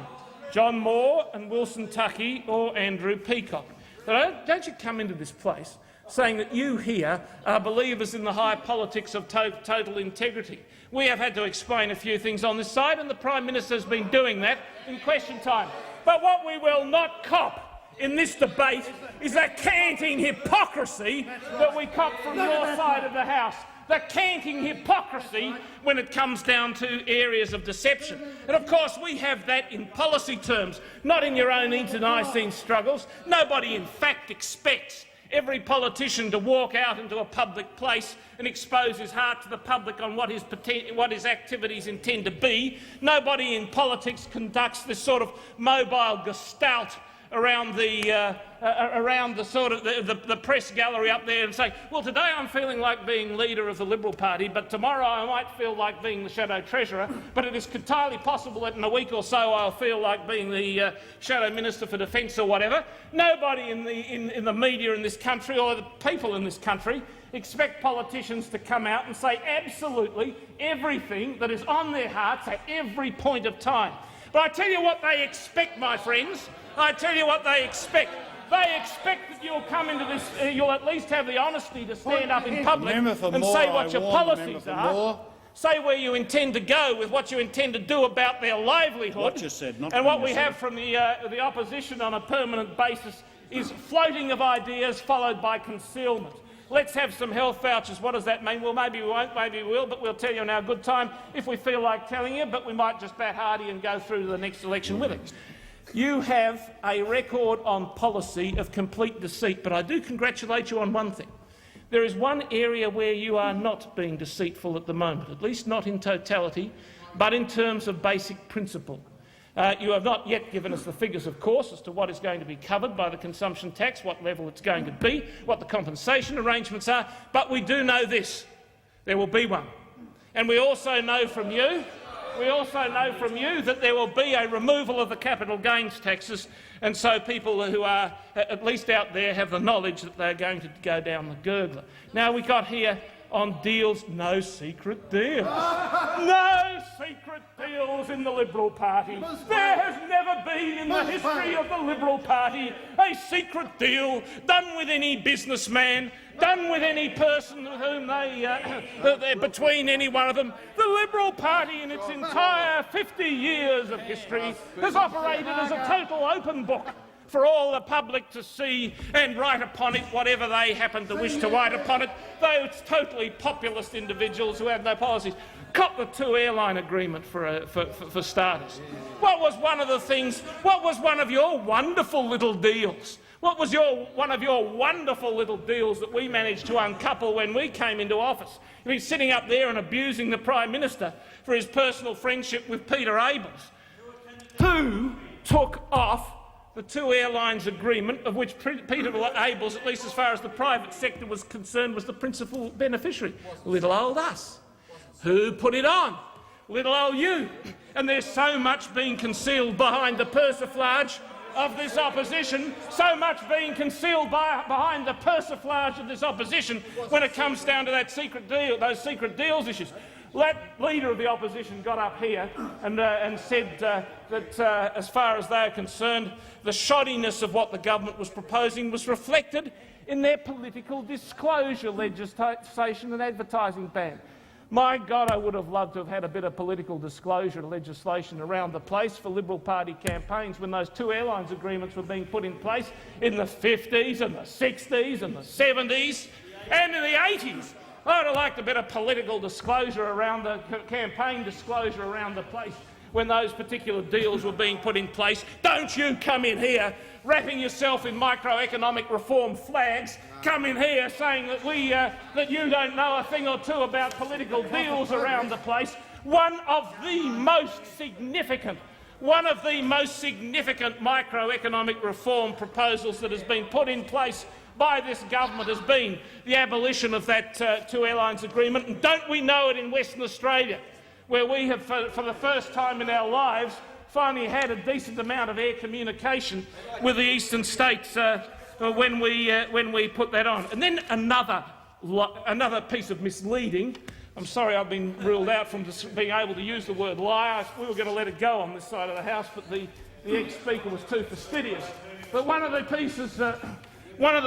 John Moore and Wilson Tuckey or Andrew Peacock. Don't you come into this place saying that you here are believers in the high politics of total integrity. We have had to explain a few things on this side, and the Prime Minister has been doing that in question time. But what we will not cop in this debate is that canting hypocrisy that we cop from your side of the House. The canting hypocrisy when it comes down to areas of deception. And of course we have that in policy terms, not in your own internecine struggles. Nobody in fact expects every politician to walk out into a public place and expose his heart to the public on what his activities intend to be. Nobody in politics conducts this sort of mobile gestalt around the press gallery up there and say, well, today I'm feeling like being leader of the Liberal Party, but tomorrow I might feel like being the Shadow Treasurer, but it is entirely possible that in a week or so I'll feel like being the Shadow Minister for Defence or whatever. Nobody in the media in this country or the people in this country expect politicians to come out and say absolutely everything that is on their hearts at every point of time. But I tell you what they expect, my friends. I tell you what they expect. They expect that you'll come into this, you'll at least have the honesty to stand up in public and say what your policies are, say where you intend to go with what you intend to do about their livelihood. And what we have from the opposition on a permanent basis is floating of ideas followed by concealment. Let's have some health vouchers. What does that mean? Well, maybe we won't, maybe we will, but we'll tell you in our good time if we feel like telling you, but we might just bat hardy and go through to the next election with it. You have a record on policy of complete deceit, but I do congratulate you on one thing. There is one area where you are not being deceitful at the moment, at least not in totality, but in terms of basic principle. You have not yet given us the figures, of course, as to what is going to be covered by the consumption tax, what level it's going to be, what the compensation arrangements are, but we do know this. There will be one. And we also know from you that there will be a removal of the capital gains taxes, and so people who are at least out there have the knowledge that they're going to go down the gurgler. Now we got here on deals, no secret deals. No secret deals in the Liberal Party. There has never been in the history of the Liberal Party a secret deal done with any businessman, done with any person with whom they're between any one of them. The Liberal Party in its entire 50 years of history has operated as a total open book for all the public to see and write upon it whatever they happen to wish to write upon it, though it's totally populist individuals who have no policies. Cop the two airline agreement for starters. What was one of the things, what was one of your wonderful little deals? What was one of your wonderful little deals that we managed to uncouple when we came into office? You've been sitting up there and abusing the Prime Minister for his personal friendship with Peter Abels. Who took off the two airlines agreement, of which Peter Abels, at least as far as the private sector was concerned, was the principal beneficiary? Little old us. Who put it on? Little old you. And there's so much being concealed behind the persiflage of this opposition, so much being concealed behind the persiflage of this opposition when it comes down to that secret deal, those secret deals issues. That leader of the opposition got up here and said that, as far as they are concerned, the shoddiness of what the government was proposing was reflected in their political disclosure legislation and advertising ban. My God, I would have loved to have had a bit of political disclosure legislation around the place for Liberal Party campaigns when those two airlines agreements were being put in place in the 50s and the 60s and the 70s and in the 80s. I would have liked a bit of political disclosure around the campaign disclosure around the place when those particular deals were being put in place. Don't you come in here wrapping yourself in microeconomic reform flags, come in here saying that you don't know a thing or two about political deals around the place. One of the most significant microeconomic reform proposals that has been put in place by this government has been the abolition of that two airlines agreement. And don't we know it in Western Australia, where we have, for the first time in our lives, finally had a decent amount of air communication with the eastern states when we put that on. And then another piece of misleading. I'm sorry I've been ruled out from being able to use the word lie. We were going to let it go on this side of the House, but the ex-speaker was too fastidious. But one of the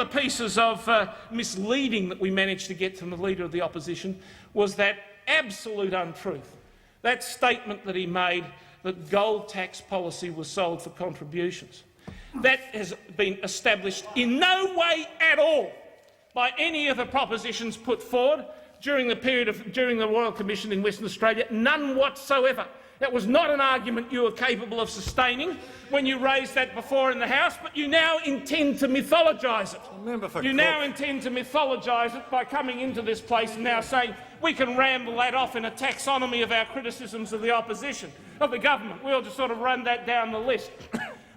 pieces of misleading that we managed to get from the Leader of the Opposition was that absolute untruth, that statement that he made that gold tax policy was sold for contributions. That has been established in no way at all by any of the propositions put forward during the Royal Commission in Western Australia, none whatsoever. That was not an argument you were capable of sustaining when you raised that before in the House, but you now intend to mythologise it. You now intend to mythologise it by coming into this place and now saying we can ramble that off in a taxonomy of our criticisms of the opposition, of the government. We'll just sort of run that down the list.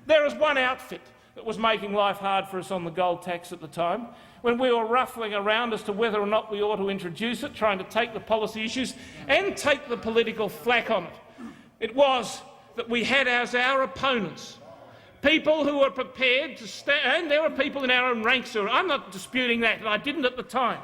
There is one outfit that was making life hard for us on the gold tax at the time, when we were ruffling around as to whether or not we ought to introduce it, trying to take the policy issues and take the political flak on it. It was that we had as our opponents people who were prepared to stand, and there were people in our own ranks who I'm not disputing that, and I didn't at the time,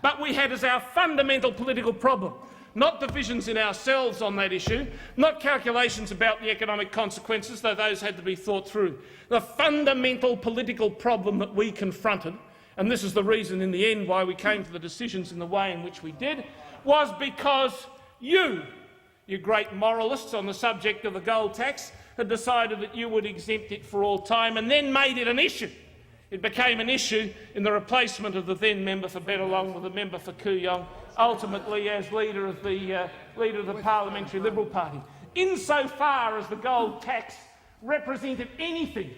but we had as our fundamental political problem not divisions in ourselves on that issue, not calculations about the economic consequences, though those had to be thought through. The fundamental political problem that we confronted, and this is the reason in the end why we came to the decisions in the way in which we did, was because you great moralists on the subject of the gold tax, had decided that you would exempt it for all time and then made it an issue. It became an issue in the replacement of the then member for Bennelong with the member for Kooyong, ultimately as leader of the Parliamentary Liberal Party. Insofar as the gold tax represented anything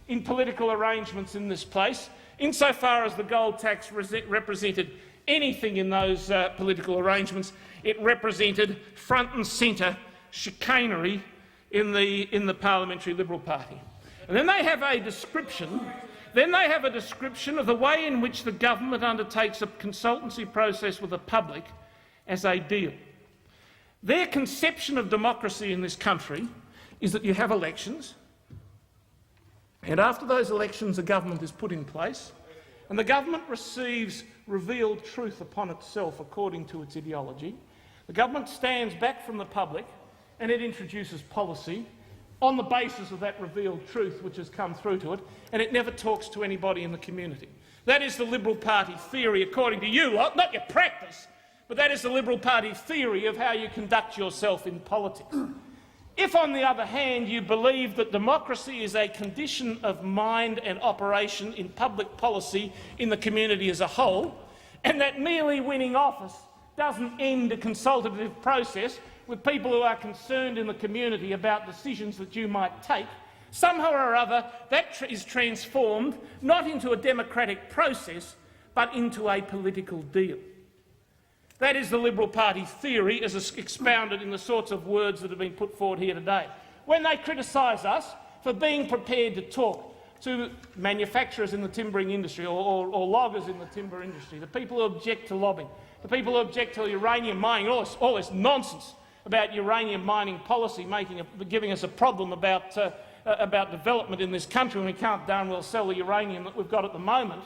in political arrangements in this place, insofar as the gold tax represented anything in those political arrangements, it represented front and centre chicanery in the Parliamentary Liberal Party. And then they have a description. Then they have a description of the way in which the government undertakes a consultancy process with the public as a deal. Their conception of democracy in this country is that you have elections, and after those elections a government is put in place, and the government receives revealed truth upon itself according to its ideology. The government stands back from the public and it introduces policy on the basis of that revealed truth which has come through to it, and it never talks to anybody in the community. That is the Liberal Party theory, according to you lot, not your practice, but that is the Liberal Party theory of how you conduct yourself in politics. If, on the other hand, you believe that democracy is a condition of mind and operation in public policy in the community as a whole, and that merely winning office doesn't end a consultative process with people who are concerned in the community about decisions that you might take, somehow or other that is transformed not into a democratic process but into a political deal. That is the Liberal Party theory as expounded in the sorts of words that have been put forward here today. When they criticise us for being prepared to talk to manufacturers in the timbering industry or loggers in the timber industry, the people who object to lobbying, the people who object to uranium mining, all this nonsense about uranium mining policy giving us a problem about development in this country when we can't darn well sell the uranium that we've got at the moment,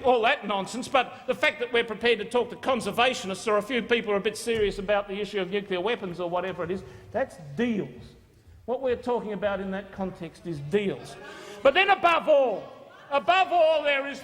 all that nonsense. But the fact that we're prepared to talk to conservationists or a few people who are a bit serious about the issue of nuclear weapons or whatever it is, that's deals. What we're talking about in that context is deals. But then above all there is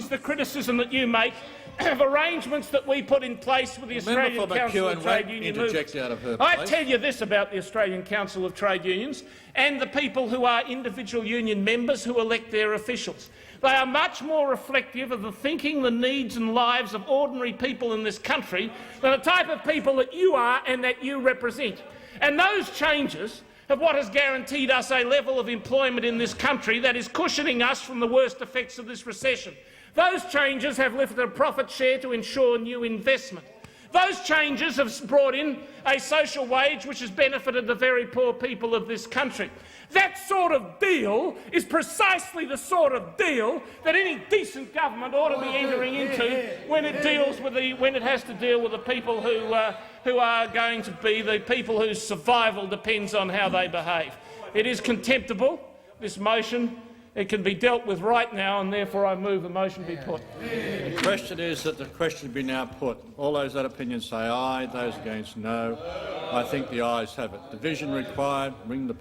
the criticism that you make of arrangements that we put in place with the Australian Council of Trade Union movements. I tell you this about the Australian Council of Trade Unions and the people who are individual union members who elect their officials. They are much more reflective of the thinking, the needs and lives of ordinary people in this country than the type of people that you are and that you represent. And those changes of what has guaranteed us a level of employment in this country that is cushioning us from the worst effects of this recession. Those changes have lifted a profit share to ensure new investment. Those changes have brought in a social wage which has benefited the very poor people of this country. That sort of deal is precisely the sort of deal that any decent government ought to be entering into when it has to deal with the people who are going to be the people whose survival depends on how they behave. It is contemptible, this motion. It can be dealt with right now, and therefore I move the motion be put. The question is that the question be now put. All those that opinion say aye, those against no. I think the ayes have it. Division required. Ring the